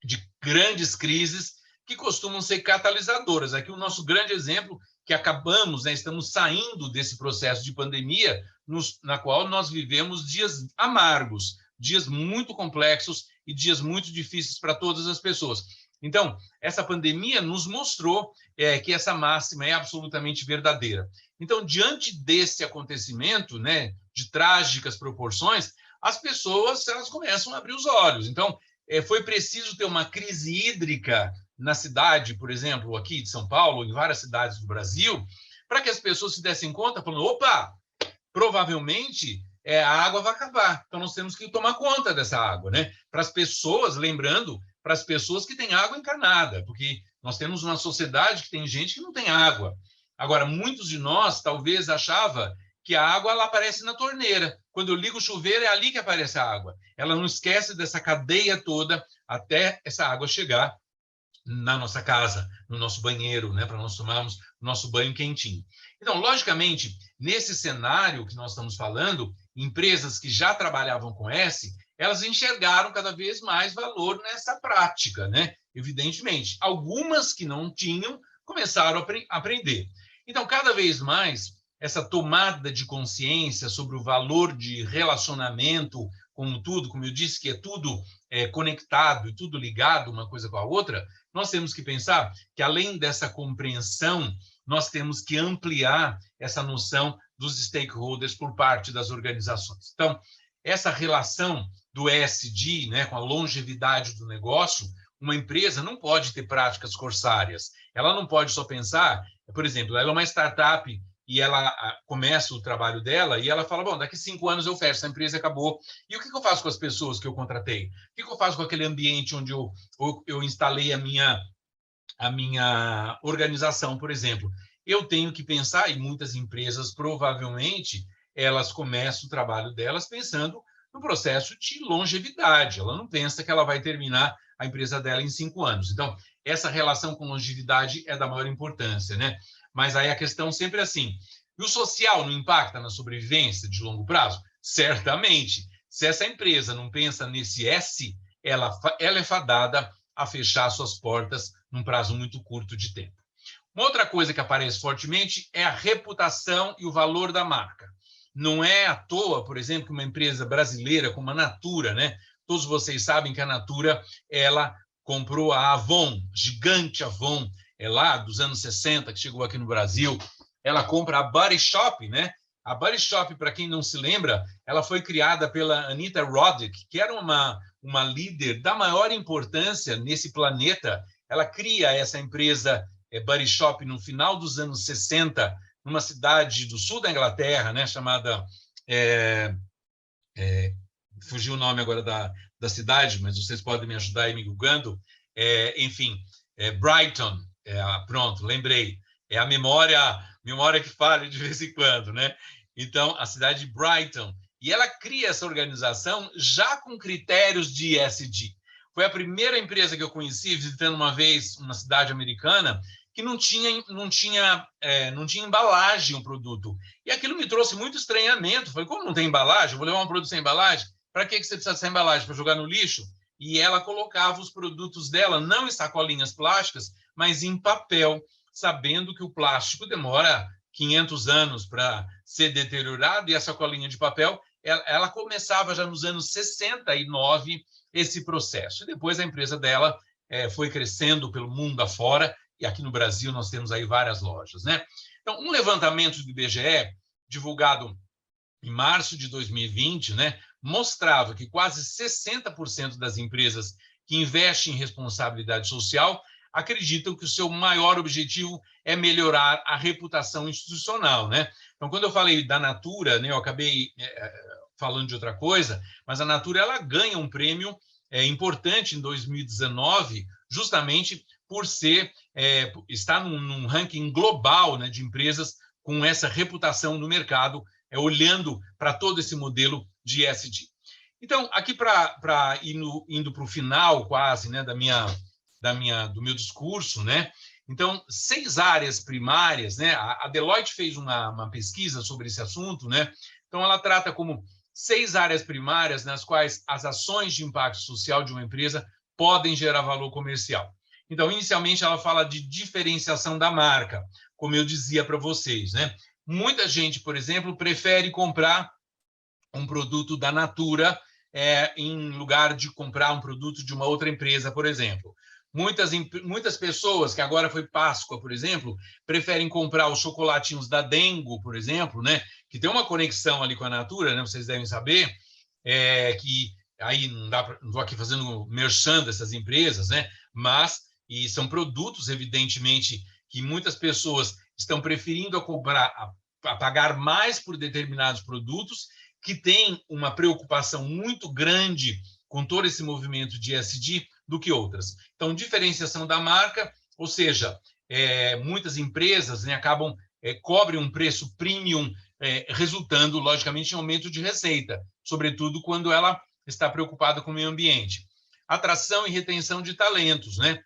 de grandes crises que costumam ser catalisadoras. Aqui o nosso grande exemplo que acabamos, né, estamos saindo desse processo de pandemia na qual nós vivemos dias amargos, dias muito complexos e dias muito difíceis para todas as pessoas. Então, essa pandemia nos mostrou que essa máxima é absolutamente verdadeira. Então, diante desse acontecimento, né, de trágicas proporções, as pessoas elas começam a abrir os olhos. Então, foi preciso ter uma crise hídrica na cidade, por exemplo, aqui de São Paulo, em várias cidades do Brasil, para que as pessoas se dessem conta, falando, opa, provavelmente a água vai acabar, então nós temos que tomar conta dessa água, né? Para as pessoas, lembrando, para as pessoas que têm água encanada, porque nós temos uma sociedade que tem gente que não tem água. Agora, muitos de nós talvez achavam que a água ela aparece na torneira. Quando eu ligo o chuveiro, é ali que aparece a água. Ela não esquece dessa cadeia toda até essa água chegar na nossa casa, no nosso banheiro, né, para nós tomarmos o nosso banho quentinho. Então, logicamente, nesse cenário que nós estamos falando, empresas que já trabalhavam com S, elas enxergaram cada vez mais valor nessa prática, né? Evidentemente. Algumas que não tinham começaram a aprender. Então, cada vez mais, essa tomada de consciência sobre o valor de relacionamento, como tudo, como eu disse, que é tudo conectado e tudo ligado uma coisa com a outra, nós temos que pensar que, além dessa compreensão, nós temos que ampliar essa noção dos stakeholders por parte das organizações. Então, essa relação do ESG, né, com a longevidade do negócio, uma empresa não pode ter práticas corsárias. Ela não pode só pensar, por exemplo, ela é uma startup e ela começa o trabalho dela e ela fala, bom, daqui 5 anos eu fecho, essa empresa acabou. E o que eu faço com as pessoas que eu contratei? O que eu faço com aquele ambiente onde eu instalei a minha organização, por exemplo? Eu tenho que pensar, e muitas empresas provavelmente, elas começam o trabalho delas pensando no processo de longevidade. Ela não pensa que ela vai terminar a empresa dela em 5 anos. Então, essa relação com longevidade é da maior importância, né? Mas aí a questão sempre é assim, E o social não impacta na sobrevivência de longo prazo? Certamente. Se essa empresa não pensa nesse S, ela é fadada a fechar suas portas num prazo muito curto de tempo. Uma outra coisa que aparece fortemente é a reputação e o valor da marca. Não é à toa, por exemplo, que uma empresa brasileira como a Natura, né? Todos vocês sabem que a Natura, ela comprou a Avon, gigante Avon, lá dos anos 60, que chegou aqui no Brasil. Ela compra a Body Shop, né? A Body Shop, para quem não se lembra, ela foi criada pela Anita Roddick, que era uma líder da maior importância nesse planeta. Ela cria essa empresa Body Shop no final dos anos 60, numa cidade do sul da Inglaterra, né, chamada... fugiu o nome agora da cidade, mas vocês podem me ajudar aí me googando. Enfim, Brighton. Pronto, lembrei. É a memória que falha de vez em quando, né? Então, a cidade de Brighton. E ela cria essa organização já com critérios de ESG. Foi a primeira empresa que eu conheci, visitando uma vez uma cidade americana, que não tinha embalagem o produto. E aquilo me trouxe muito estranhamento. Falei, como não tem embalagem? Eu vou levar um produto sem embalagem? Para que você precisa dessa embalagem? Para jogar no lixo? E ela colocava os produtos dela não em sacolinhas plásticas, mas em papel, sabendo que o plástico demora 500 anos para ser deteriorado, e a sacolinha de papel, ela começava já nos anos 69 esse processo. E depois a empresa dela foi crescendo pelo mundo afora, e aqui no Brasil nós temos aí várias lojas, né? Então, um levantamento do IBGE, divulgado em março de 2020, né, mostrava que quase 60% das empresas que investem em responsabilidade social acreditam que o seu maior objetivo é melhorar a reputação institucional, né? Então, quando eu falei da Natura, né, eu acabei falando de outra coisa, mas a Natura ela ganha um prêmio importante em 2019, justamente por estar num ranking global, né, de empresas com essa reputação no mercado, olhando para todo esse modelo de ESG. Então, aqui indo para o final quase, né, do meu discurso, né? Então, 6 áreas primárias, né? A Deloitte fez uma pesquisa sobre esse assunto, né? Então, ela trata como 6 áreas primárias nas quais as ações de impacto social de uma empresa podem gerar valor comercial. Então, inicialmente, ela fala de diferenciação da marca, como eu dizia para vocês, né? Muita gente, por exemplo, prefere comprar um produto da Natura em lugar de comprar um produto de uma outra empresa, por exemplo. Muitas pessoas, que agora foi Páscoa, por exemplo, preferem comprar os chocolatinhos da Dengo, por exemplo, né? Que tem uma conexão ali com a Natura, né? Vocês devem saber, que aí não estou aqui fazendo merchan dessas empresas, né? E são produtos, evidentemente, que muitas pessoas estão preferindo a pagar mais por determinados produtos, que têm uma preocupação muito grande com todo esse movimento de ESG do que outras. Então, diferenciação da marca, ou seja, muitas empresas, né, cobrem um preço premium, resultando, logicamente, em aumento de receita, sobretudo quando ela está preocupada com o meio ambiente. Atração e retenção de talentos, né?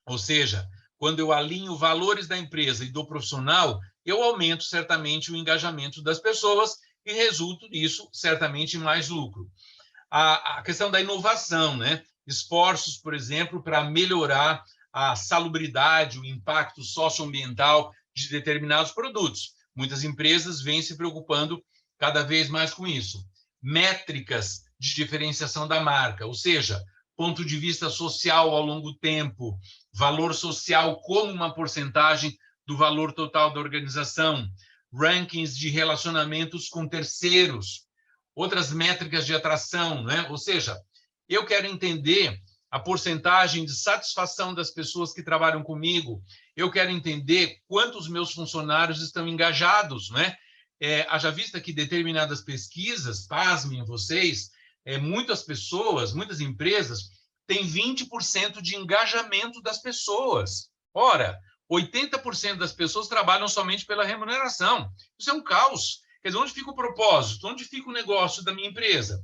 Ou seja, quando eu alinho valores da empresa e do profissional, eu aumento certamente o engajamento das pessoas e resulto nisso certamente em mais lucro. A questão da inovação, né? Esforços, por exemplo, para melhorar a salubridade, o impacto socioambiental de determinados produtos. Muitas empresas vêm se preocupando cada vez mais com isso. Métricas de diferenciação da marca, ou seja, ponto de vista social ao longo do tempo, valor social como uma porcentagem do valor total da organização, rankings de relacionamentos com terceiros, outras métricas de atração, né? Ou seja, eu quero entender a porcentagem de satisfação das pessoas que trabalham comigo, eu quero entender quantos meus funcionários estão engajados, né? Haja vista que determinadas pesquisas, pasmem vocês, muitas pessoas, muitas empresas têm 20% de engajamento das pessoas. Ora, 80% das pessoas trabalham somente pela remuneração. Isso é um caos. Quer dizer, onde fica o propósito? Onde fica o negócio da minha empresa?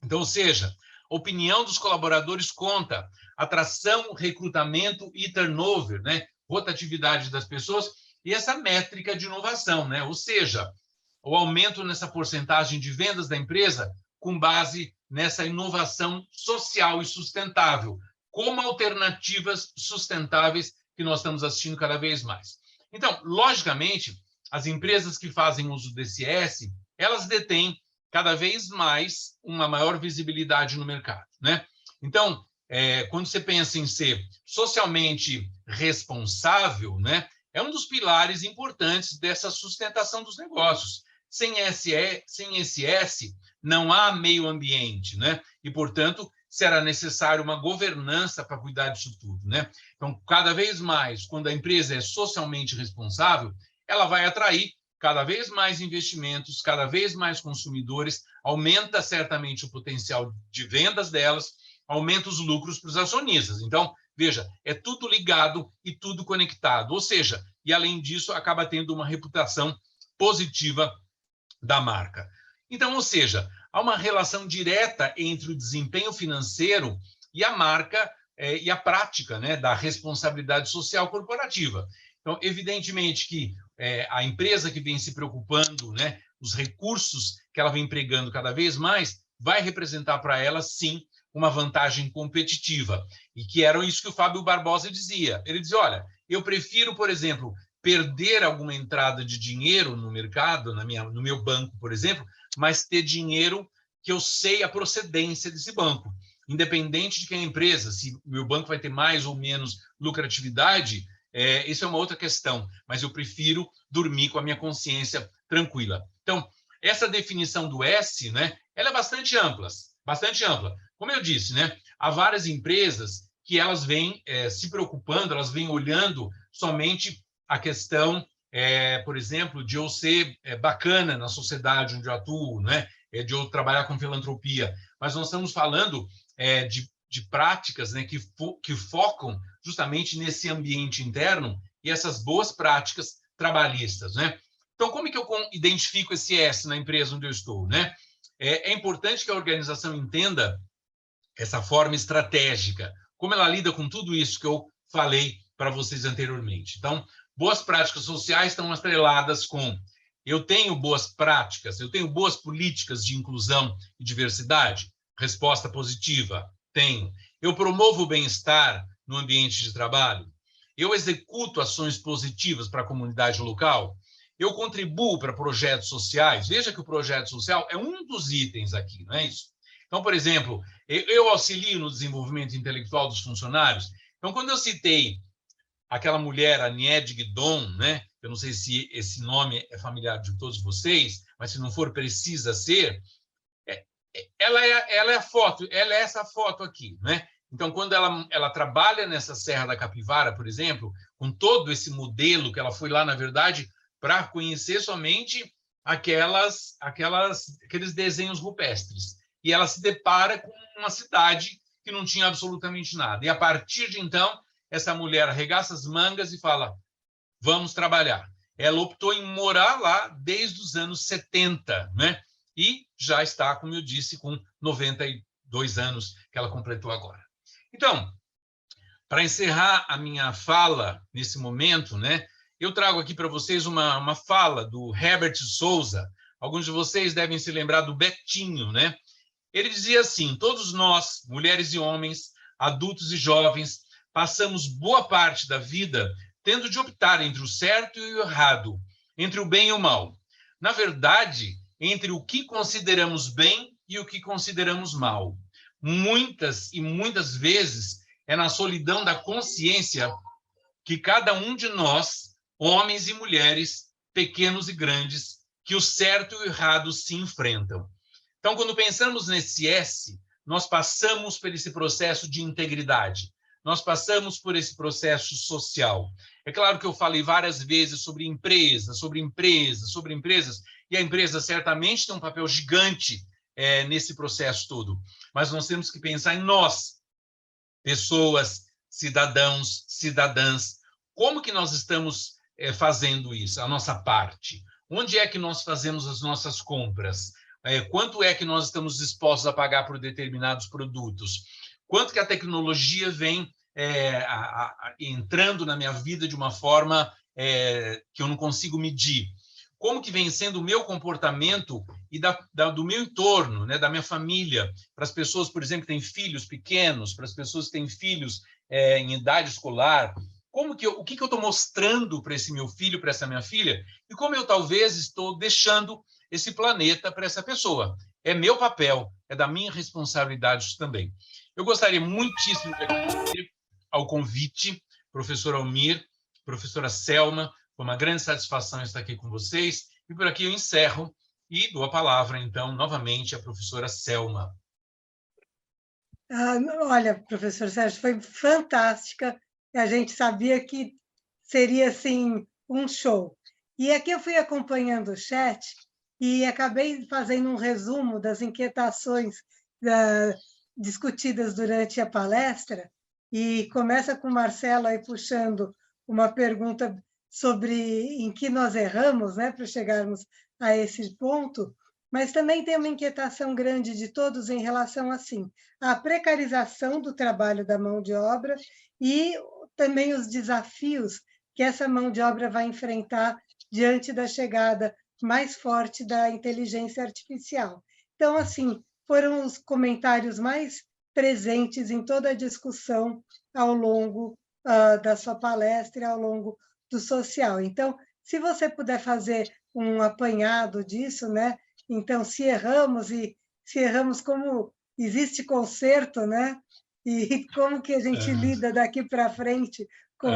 Então, ou seja, a opinião dos colaboradores conta. Atração, recrutamento e turnover, né? Rotatividade das pessoas e essa métrica de inovação, né? Ou seja, o aumento nessa porcentagem de vendas da empresa com base nessa inovação social e sustentável, como alternativas sustentáveis que nós estamos assistindo cada vez mais. Então, logicamente, as empresas que fazem uso desse S, elas detêm cada vez mais uma maior visibilidade no mercado, né? Então, quando você pensa em ser socialmente responsável, né, é um dos pilares importantes dessa sustentação dos negócios. Sem esse S, não há meio ambiente, né? E, portanto, será necessário uma governança para cuidar disso tudo, né? Então, cada vez mais, quando a empresa é socialmente responsável, ela vai atrair cada vez mais investimentos, cada vez mais consumidores, aumenta certamente o potencial de vendas delas, aumenta os lucros para os acionistas. Então, veja, é tudo ligado e tudo conectado. Ou seja, e além disso, acaba tendo uma reputação positiva da marca. Então, ou seja, há uma relação direta entre o desempenho financeiro e a marca e a prática, né, da responsabilidade social corporativa. Então, evidentemente que a empresa que vem se preocupando, né, os recursos que ela vem empregando cada vez mais, vai representar para ela, sim, uma vantagem competitiva. E que era isso que o Fábio Barbosa dizia. Ele dizia, olha, eu prefiro, por exemplo, perder alguma entrada de dinheiro no mercado, no meu banco, por exemplo, mas ter dinheiro que eu sei a procedência desse banco. Independente de quem é a empresa, se o meu banco vai ter mais ou menos lucratividade, isso é uma outra questão, mas eu prefiro dormir com a minha consciência tranquila. Então, essa definição do S, né, ela é bastante ampla. Como eu disse, né, há várias empresas que elas vêm se preocupando, elas vêm olhando somente a questão, por exemplo, de eu ser bacana na sociedade onde eu atuo, né, de eu trabalhar com filantropia. Mas nós estamos falando de práticas, né, que focam justamente nesse ambiente interno e essas boas práticas trabalhistas, né? Então, como é que eu identifico esse S na empresa onde eu estou, né? É importante que a organização entenda essa forma estratégica, como ela lida com tudo isso que eu falei para vocês anteriormente. Então, boas práticas sociais estão atreladas com eu tenho boas práticas, eu tenho boas políticas de inclusão e diversidade? Resposta positiva, tenho. Eu promovo o bem-estar no ambiente de trabalho? Eu executo ações positivas para a comunidade local? Eu contribuo para projetos sociais? Veja que o projeto social é um dos itens aqui, não é isso? Então, por exemplo, eu auxilio no desenvolvimento intelectual dos funcionários. Então, quando eu citei aquela mulher, a Nied Guidon, né? Eu não sei se esse nome é familiar de todos vocês, mas se não for, precisa ser. Ela é a foto, ela é essa foto aqui, né? Então, quando ela trabalha nessa Serra da Capivara, por exemplo, com todo esse modelo que ela foi lá, na verdade, para conhecer somente aqueles desenhos rupestres. E ela se depara com uma cidade que não tinha absolutamente nada. E, a partir de então, essa mulher arregaça as mangas e fala, vamos trabalhar. Ela optou em morar lá desde os anos 70, né? E já está, como eu disse, com 92 anos que ela completou agora. Então, para encerrar a minha fala nesse momento, né, eu trago aqui para vocês uma fala do Herbert Souza. Alguns de vocês devem se lembrar do Betinho, né? Ele dizia assim, todos nós, mulheres e homens, adultos e jovens, passamos boa parte da vida tendo de optar entre o certo e o errado, entre o bem e o mal. Na verdade, entre o que consideramos bem e o que consideramos mal. Muitas e muitas vezes é na solidão da consciência que cada um de nós, homens e mulheres, pequenos e grandes, que o certo e o errado se enfrentam. Então, quando pensamos nesse S, nós passamos por esse processo de integridade, nós passamos por esse processo social. É claro que eu falei várias vezes sobre empresas, e a empresa certamente tem um papel gigante nesse processo todo, mas nós temos que pensar em nós, pessoas, cidadãos, cidadãs, como que nós estamos fazendo isso, a nossa parte? Onde é que nós fazemos as nossas compras? Quanto é que nós estamos dispostos a pagar por determinados produtos? Quanto que a tecnologia vem entrando na minha vida de uma forma que eu não consigo medir? Como que vem sendo o meu comportamento e do meu entorno, né, da minha família, para as pessoas, por exemplo, que têm filhos pequenos, para as pessoas que têm filhos em idade escolar, o que eu estou mostrando para esse meu filho, para essa minha filha, e como eu talvez estou deixando esse planeta para essa pessoa. É meu papel, é da minha responsabilidade isso também. Eu gostaria muitíssimo de agradecer ao convite, professor Almir, professora Selma. Foi uma grande satisfação estar aqui com vocês. E por aqui eu encerro e dou a palavra, então, novamente à professora Selma. Olha, professor Sérgio, foi fantástica. A gente sabia que seria assim um show. E aqui eu fui acompanhando o chat e acabei fazendo um resumo das inquietações discutidas durante a palestra. E começa com o Marcelo aí puxando uma pergunta sobre em que nós erramos, né, para chegarmos a esse ponto, mas também tem uma inquietação grande de todos em relação, assim, à precarização do trabalho da mão de obra e também os desafios que essa mão de obra vai enfrentar diante da chegada mais forte da inteligência artificial. Então, assim, foram os comentários mais presentes em toda a discussão ao longo da sua palestra e ao longo do social. Então, se você puder fazer um apanhado disso, né? Então, se erramos, como existe conserto, né? E como que a gente lida daqui para frente com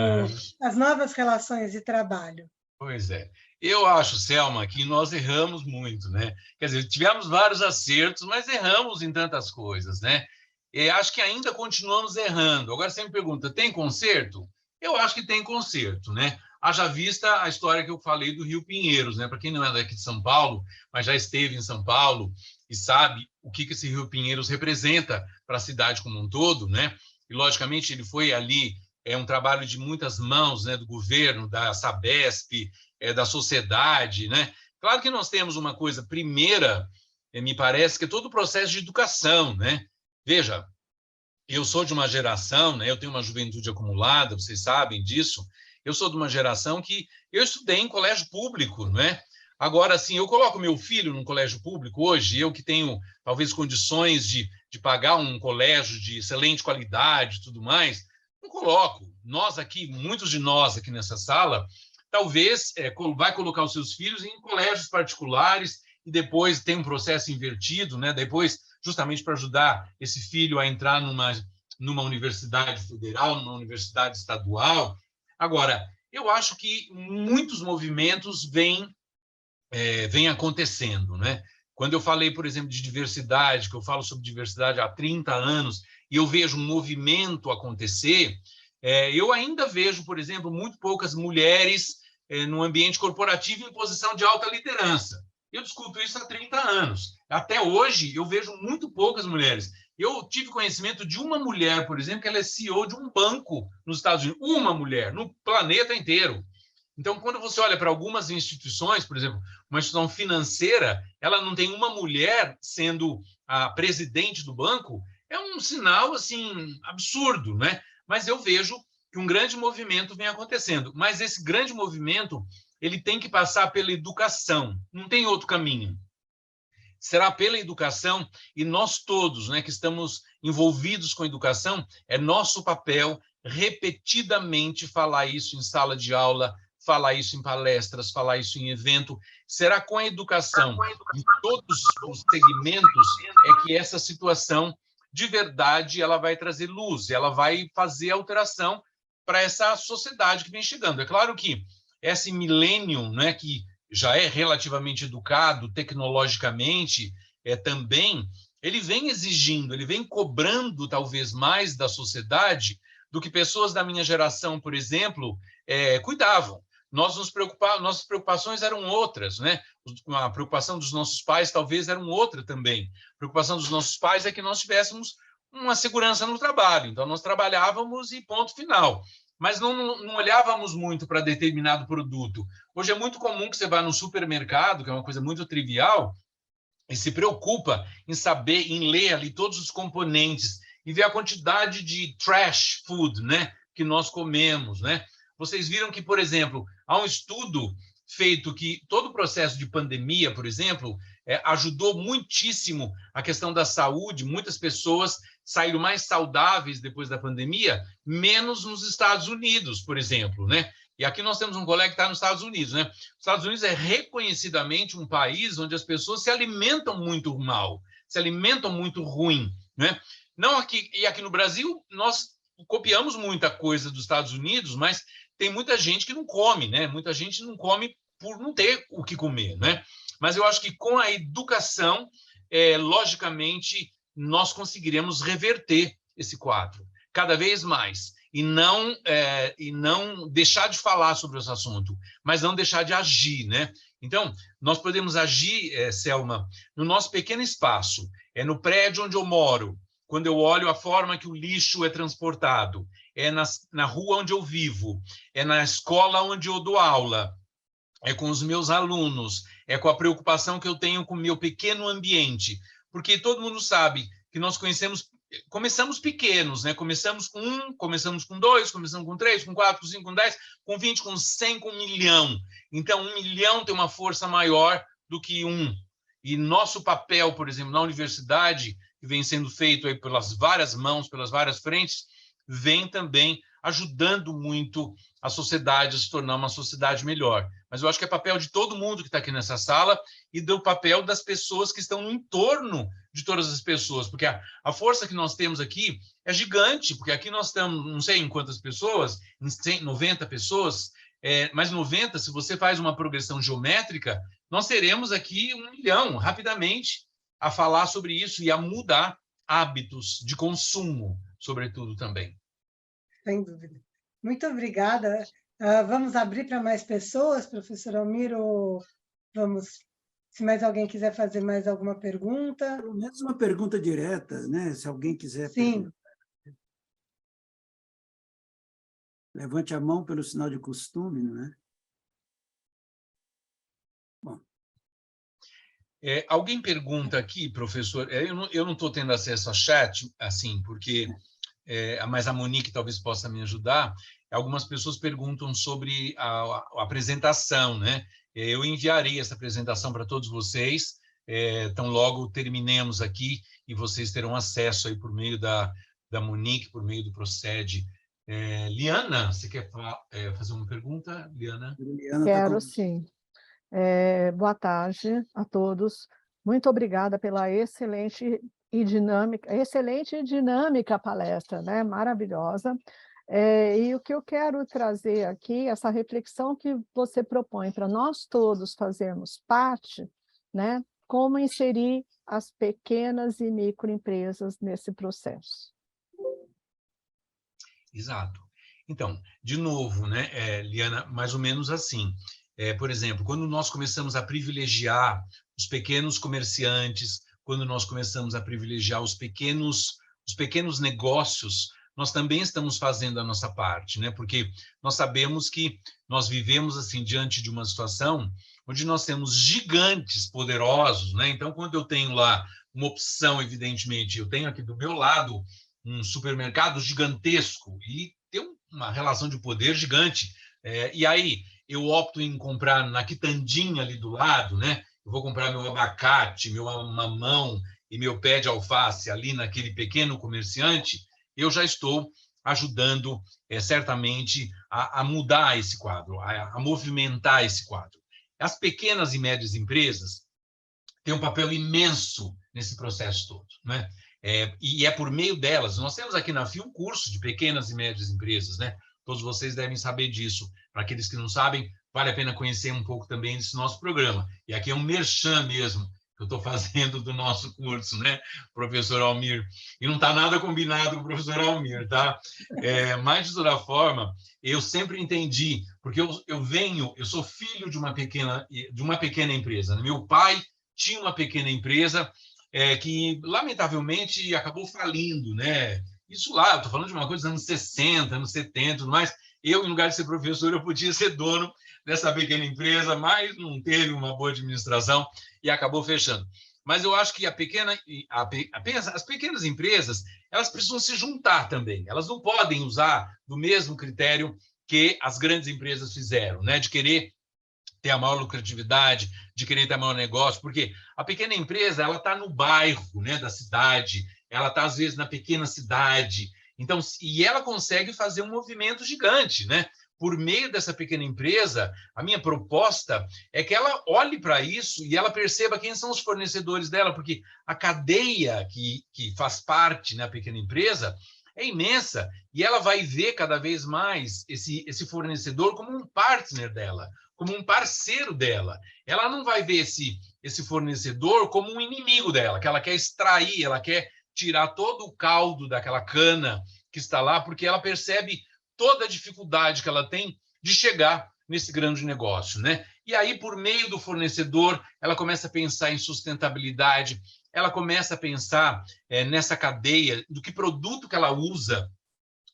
as novas relações de trabalho. Pois é. Eu acho, Selma, que nós erramos muito, né? Quer dizer, tivemos vários acertos, mas erramos em tantas coisas, né? E acho que ainda continuamos errando. Agora você me pergunta, tem conserto? Eu acho que tem conserto, né? Haja vista a história que eu falei do Rio Pinheiros, né? Para quem não é daqui de São Paulo, mas já esteve em São Paulo e sabe o que esse Rio Pinheiros representa para a cidade como um todo, né? E, logicamente, ele foi ali, um trabalho de muitas mãos, né? Do governo, da Sabesp, da sociedade, né? Claro que nós temos uma coisa primeira, me parece, que é todo o processo de educação, né? Veja, eu sou de uma geração, né? Eu tenho uma juventude acumulada, vocês sabem disso. Eu sou de uma geração que eu estudei em colégio público, né? Agora, assim, eu coloco meu filho num colégio público hoje, eu que tenho talvez condições de pagar um colégio de excelente qualidade e tudo mais, não coloco. Nós aqui, muitos de nós aqui nessa sala, talvez vai colocar os seus filhos em colégios particulares e depois tem um processo invertido, né? Depois, justamente para ajudar esse filho a entrar numa universidade federal, numa universidade estadual. Agora, eu acho que muitos movimentos vêm acontecendo, né? Quando eu falei, por exemplo, de diversidade, que eu falo sobre diversidade há 30 anos, e eu vejo um movimento acontecer, eu ainda vejo, por exemplo, muito poucas mulheres no ambiente corporativo em posição de alta liderança. Eu discuto isso há 30 anos. Até hoje, eu vejo muito poucas mulheres. Eu tive conhecimento de uma mulher, por exemplo, que ela é CEO de um banco nos Estados Unidos. Uma mulher, no planeta inteiro. Então, quando você olha para algumas instituições, por exemplo, uma instituição financeira, ela não tem uma mulher sendo a presidente do banco, é um sinal, assim, absurdo, né? Mas eu vejo que um grande movimento vem acontecendo. Mas esse grande movimento, ele tem que passar pela educação. Não tem outro caminho. Será pela educação, e nós todos, né, que estamos envolvidos com a educação, é nosso papel repetidamente falar isso em sala de aula, falar isso em palestras, falar isso em evento. Será com a educação, em todos os segmentos, que essa situação, de verdade, ela vai trazer luz, ela vai fazer alteração para essa sociedade que vem chegando. É claro que esse milênio, né, que já é relativamente educado tecnologicamente, também, ele vem exigindo, ele vem cobrando talvez mais da sociedade do que pessoas da minha geração, por exemplo, cuidavam. Nossas preocupações eram outras, né? A preocupação dos nossos pais talvez era outra também. A preocupação dos nossos pais é que nós tivéssemos uma segurança no trabalho. Então, nós trabalhávamos e ponto final. Mas não olhávamos muito para determinado produto. Hoje é muito comum que você vá no supermercado, que é uma coisa muito trivial, e se preocupa em saber, em ler ali todos os componentes e ver a quantidade de trash food, né, que nós comemos, né? vocês viram que, por exemplo, há um estudo feito que todo o processo de pandemia, por exemplo, ajudou muitíssimo a questão da saúde. Muitas pessoas saíram mais saudáveis depois da pandemia, menos nos Estados Unidos, por exemplo, né? E aqui nós temos um colega que está nos Estados Unidos, né? Os Estados Unidos é reconhecidamente um país onde as pessoas se alimentam muito mal, se alimentam muito ruim, né? Não aqui, e aqui no Brasil nós copiamos muita coisa dos Estados Unidos, mas tem muita gente que não come, né? Muita gente não come por não ter o que comer, né? Mas eu acho que com a educação, logicamente, nós conseguiremos reverter esse quadro cada vez mais e não deixar de falar sobre esse assunto, mas não deixar de agir, né? Então, nós podemos agir, Selma, no nosso pequeno espaço, no prédio onde eu moro, quando eu olho a forma que o lixo é transportado, na rua onde eu vivo, na escola onde eu dou aula, com os meus alunos, com a preocupação que eu tenho com o meu pequeno ambiente, porque todo mundo sabe que nós começamos pequenos, né? Começamos com 1, começamos com 2, começamos com 3, com 4, com 5, com 10, com 20, com 100, com 1 milhão. Então, 1 milhão tem uma força maior do que 1. E nosso papel, por exemplo, na universidade, que vem sendo feito aí pelas várias mãos, pelas várias frentes, vem também ajudando muito a sociedade a se tornar uma sociedade melhor. Mas eu acho que é papel de todo mundo que está aqui nessa sala e do papel das pessoas que estão no entorno de todas as pessoas, porque a força que nós temos aqui é gigante, porque aqui nós estamos, não sei em quantas pessoas, em 90 pessoas, mas 90, se você faz uma progressão geométrica, nós teremos aqui 1 milhão, rapidamente, a falar sobre isso e a mudar hábitos de consumo, sobretudo também. Sem dúvida. Muito obrigada. Vamos abrir para mais pessoas, professor Almir, ou vamos, se mais alguém quiser fazer mais alguma pergunta? Pelo menos uma pergunta direta, né? Se alguém quiser. Sim. Levante a mão pelo sinal de costume, não é? Bom. Alguém pergunta aqui, professor, eu não estou tendo acesso a chat, assim, porque... mas a Monique talvez possa me ajudar. Algumas pessoas perguntam sobre a apresentação, né? Eu enviarei essa apresentação para todos vocês, então logo terminemos aqui e vocês terão acesso aí por meio da Monique, por meio do Procede. Liana, você quer fazer uma pergunta, Liana? Quero, sim. Boa tarde a todos. Muito obrigada pela excelente e dinâmica palestra, né? Maravilhosa. E o que eu quero trazer aqui, essa reflexão que você propõe para nós todos fazermos parte, né? Como inserir as pequenas e microempresas nesse processo. Exato. Então, de novo, né, Liana, mais ou menos assim. Por exemplo, quando nós começamos a privilegiar os pequenos comerciantes, quando nós começamos a privilegiar os pequenos negócios, nós também estamos fazendo a nossa parte, né? Porque nós sabemos que nós vivemos assim diante de uma situação onde nós temos gigantes poderosos, né? Então, quando eu tenho lá uma opção, evidentemente, eu tenho aqui do meu lado um supermercado gigantesco e tem uma relação de poder gigante. E aí eu opto em comprar na quitandinha ali do lado, né? Eu vou comprar meu abacate, meu mamão e meu pé de alface ali naquele pequeno comerciante, eu já estou ajudando, certamente, a mudar esse quadro, a movimentar esse quadro. As pequenas e médias empresas têm um papel imenso nesse processo todo, né? E é por meio delas. Nós temos aqui na FIA um curso de pequenas e médias empresas, né? Todos vocês devem saber disso. Para aqueles que não sabem, vale a pena conhecer um pouco também desse nosso programa. E aqui é um merchan mesmo que eu estou fazendo do nosso curso, né, professor Almir? E não está nada combinado com o professor Almir, tá? Mas, de toda forma, eu sempre entendi, porque eu sou filho de uma pequena empresa. Meu pai tinha uma pequena empresa que, lamentavelmente, acabou falindo, né? Isso lá, eu estou falando de uma coisa dos anos 60, anos 70, tudo mais. Eu, em lugar de ser professor, eu podia ser dono dessa pequena empresa, mas não teve uma boa administração e acabou fechando. Mas eu acho que as pequenas empresas, elas precisam se juntar também. Elas não podem usar do mesmo critério que as grandes empresas fizeram, né? De querer ter a maior lucratividade, de querer ter o maior negócio, porque a pequena empresa ela está no bairro, né, da cidade, ela está, às vezes, na pequena cidade, então, e ela consegue fazer um movimento gigante, né? Por meio dessa pequena empresa, a minha proposta é que ela olhe para isso e ela perceba quem são os fornecedores dela, porque a cadeia que faz parte, né, a pequena empresa é imensa, e ela vai ver cada vez mais esse fornecedor como um partner dela, como um parceiro dela. Ela não vai ver esse fornecedor como um inimigo dela, que ela quer extrair, ela quer tirar todo o caldo daquela cana que está lá, porque ela percebe toda a dificuldade que ela tem de chegar nesse grande negócio, né? E aí, por meio do fornecedor, ela começa a pensar em sustentabilidade, ela começa a pensar nessa cadeia, do que produto que ela usa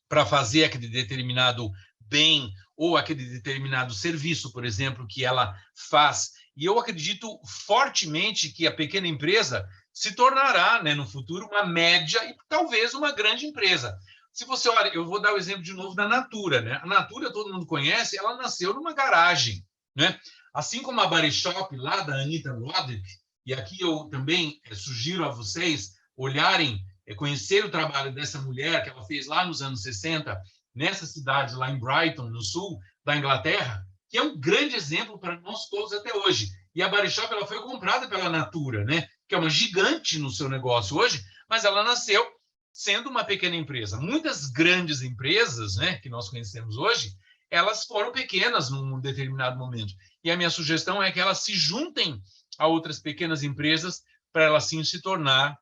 para fazer aquele determinado bem ou aquele determinado serviço, por exemplo, que ela faz. E eu acredito fortemente que a pequena empresa se tornará, né, no futuro, uma média e talvez uma grande empresa. Se você olha, eu vou dar o exemplo de novo da Natura, né? A Natura, todo mundo conhece, ela nasceu numa garagem, né? Assim como a Body Shop, lá da Anita Roddick, e aqui eu também sugiro a vocês olharem, conhecer o trabalho dessa mulher que ela fez lá nos anos 60, nessa cidade lá em Brighton, no sul da Inglaterra, que é um grande exemplo para nós todos até hoje. E a Body Shop ela foi comprada pela Natura, né? Que é uma gigante no seu negócio hoje, mas ela nasceu sendo uma pequena empresa. Muitas grandes empresas, né, que nós conhecemos hoje, elas foram pequenas num determinado momento. E a minha sugestão é que elas se juntem a outras pequenas empresas para ela sim se tornar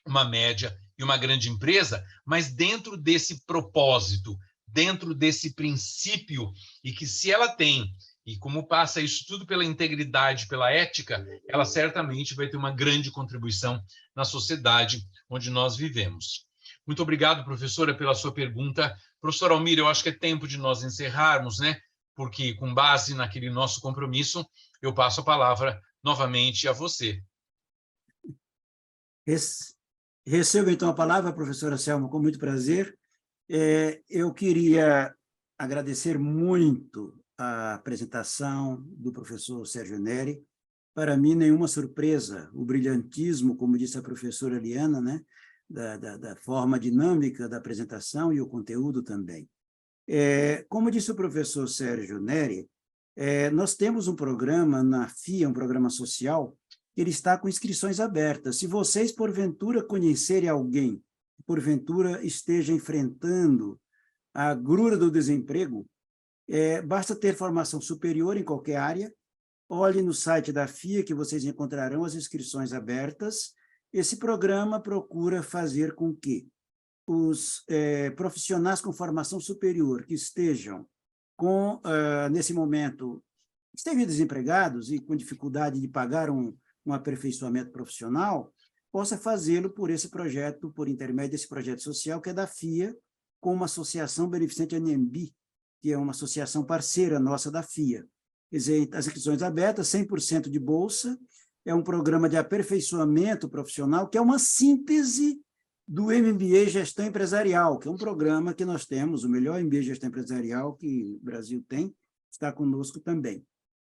uma média e uma grande empresa, mas dentro desse propósito, dentro desse princípio, e que se ela tem, e como passa isso tudo pela integridade, pela ética, ela certamente vai ter uma grande contribuição na sociedade onde nós vivemos. Muito obrigado, professora, pela sua pergunta. Professor Almir, eu acho que é tempo de nós encerrarmos, né? Porque, com base naquele nosso compromisso, eu passo a palavra novamente a você. Recebo, então, a palavra, professora Selma, com muito prazer. Eu queria agradecer muito a apresentação do professor Sérgio Neri. Para mim, nenhuma surpresa, o brilhantismo, como disse a professora Liana, né, da forma dinâmica da apresentação e o conteúdo também. Como disse o professor Sérgio Neri, nós temos um programa na FIA, um programa social, que ele está com inscrições abertas. Se vocês, porventura, conhecerem alguém que, porventura, esteja enfrentando a agrura do desemprego, basta ter formação superior em qualquer área, olhe no site da FIA que vocês encontrarão as inscrições abertas. Esse programa procura fazer com que os profissionais com formação superior que estejam nesse momento, estejam desempregados e com dificuldade de pagar um aperfeiçoamento profissional, possa fazê-lo por esse projeto, por intermédio desse projeto social que é da FIA, com uma associação beneficente ANEMBI, que é uma associação parceira nossa da FIA. Quer dizer, as inscrições abertas, 100% de bolsa, é um programa de aperfeiçoamento profissional, que é uma síntese do MBA Gestão Empresarial, que é um programa que nós temos, o melhor MBA Gestão Empresarial que o Brasil tem, está conosco também,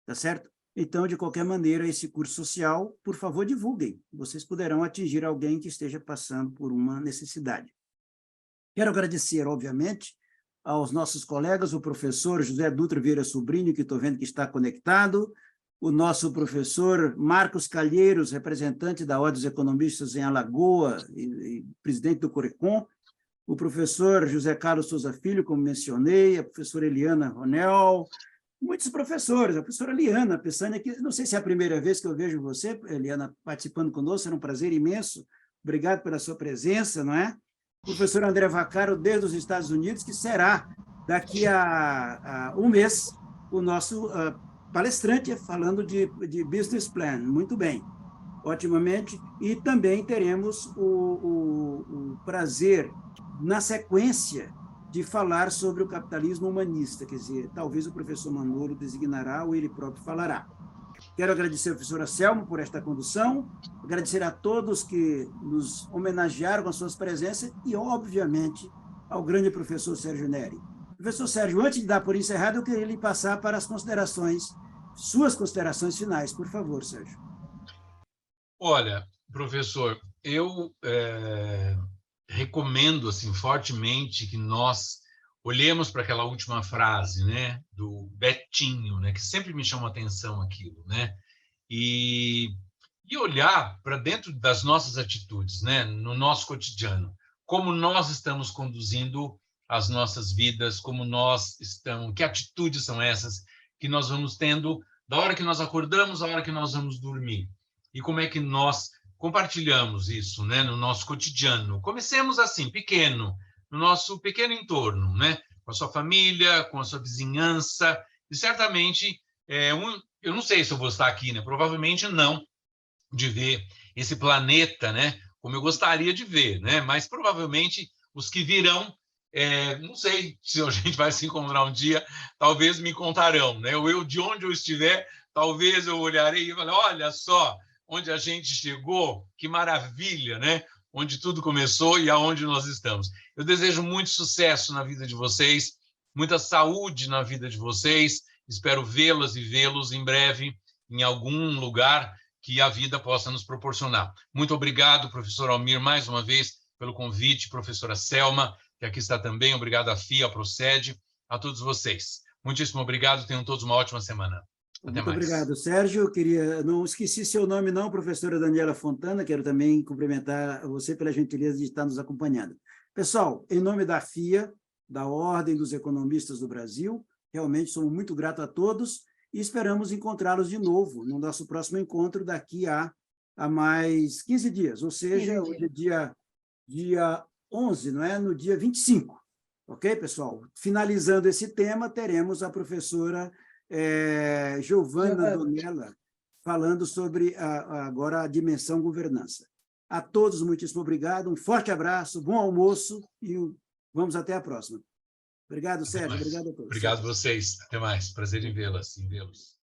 tá certo? Então, de qualquer maneira, esse curso social, por favor, divulguem. Vocês poderão atingir alguém que esteja passando por uma necessidade. Quero agradecer, obviamente, aos nossos colegas, o professor José Dutra Vieira Sobrinho, que estou vendo que está conectado, o nosso professor Marcos Calheiros, representante da Ordem dos Economistas em Alagoas e presidente do Corecon, o professor José Carlos Souza Filho, como mencionei, a professora Eliana Ronel, muitos professores, a professora Liana Pessani, que não sei se é a primeira vez que eu vejo você, Eliana, participando conosco, era um prazer imenso, obrigado pela sua presença, não é? O professor André Vaccaro, desde os Estados Unidos, que será, daqui a um mês, o nosso palestrante falando de business plan, muito bem, otimamente, e também teremos o prazer, na sequência, de falar sobre o capitalismo humanista, quer dizer, talvez o professor Manolo designará ou ele próprio falará. Quero agradecer a professora Selma por esta condução, agradecer a todos que nos homenagearam com as suas presenças e, obviamente, ao grande professor Sérgio Neri. Professor Sérgio, antes de dar por encerrado, eu queria lhe passar para as suas considerações finais, por favor, Sérgio. Olha, professor, eu recomendo assim, fortemente que nós olhemos para aquela última frase, né, do Betinho, né, que sempre me chama a atenção aquilo, né, e olhar para dentro das nossas atitudes, né, no nosso cotidiano, como nós estamos conduzindo as nossas vidas, como nós estamos, que atitudes são essas que nós vamos tendo da hora que nós acordamos à hora que nós vamos dormir, e como é que nós compartilhamos isso, né, no nosso cotidiano. Comecemos assim, pequeno, no nosso pequeno entorno, né, com a sua família, com a sua vizinhança, e certamente, eu não sei se eu vou estar aqui, né, provavelmente não, de ver esse planeta, né, como eu gostaria de ver, né, mas provavelmente os que virão, não sei se a gente vai se encontrar um dia, talvez me contarão, né, ou eu, de onde eu estiver, talvez eu olharei e falarei, olha só, onde a gente chegou, que maravilha, né? Onde tudo começou e aonde nós estamos. Eu desejo muito sucesso na vida de vocês, muita saúde na vida de vocês, espero vê-las e vê-los em breve em algum lugar que a vida possa nos proporcionar. Muito obrigado, professor Almir, mais uma vez, pelo convite, professora Selma, que aqui está também, obrigado à FIA, à Procede, a todos vocês. Muitíssimo obrigado, tenham todos uma ótima semana. Até Muito mais. obrigado, Sérgio. Não esqueci seu nome, não, professora Daniela Fontana. Quero também cumprimentar você pela gentileza de estar nos acompanhando. Pessoal, em nome da FIA, da Ordem dos Economistas do Brasil, realmente somos muito gratos a todos e esperamos encontrá-los de novo no nosso próximo encontro daqui a mais 15 dias, ou seja, hoje é dia 11, não é? No dia 25. Ok, pessoal? Finalizando esse tema, teremos a professora Giovana Donella, falando sobre agora a dimensão governança. A todos, muitíssimo obrigado, um forte abraço, bom almoço e vamos até a próxima. Obrigado, Sérgio, obrigado a todos. Obrigado a vocês, até mais, prazer em vê-las, em vê-los.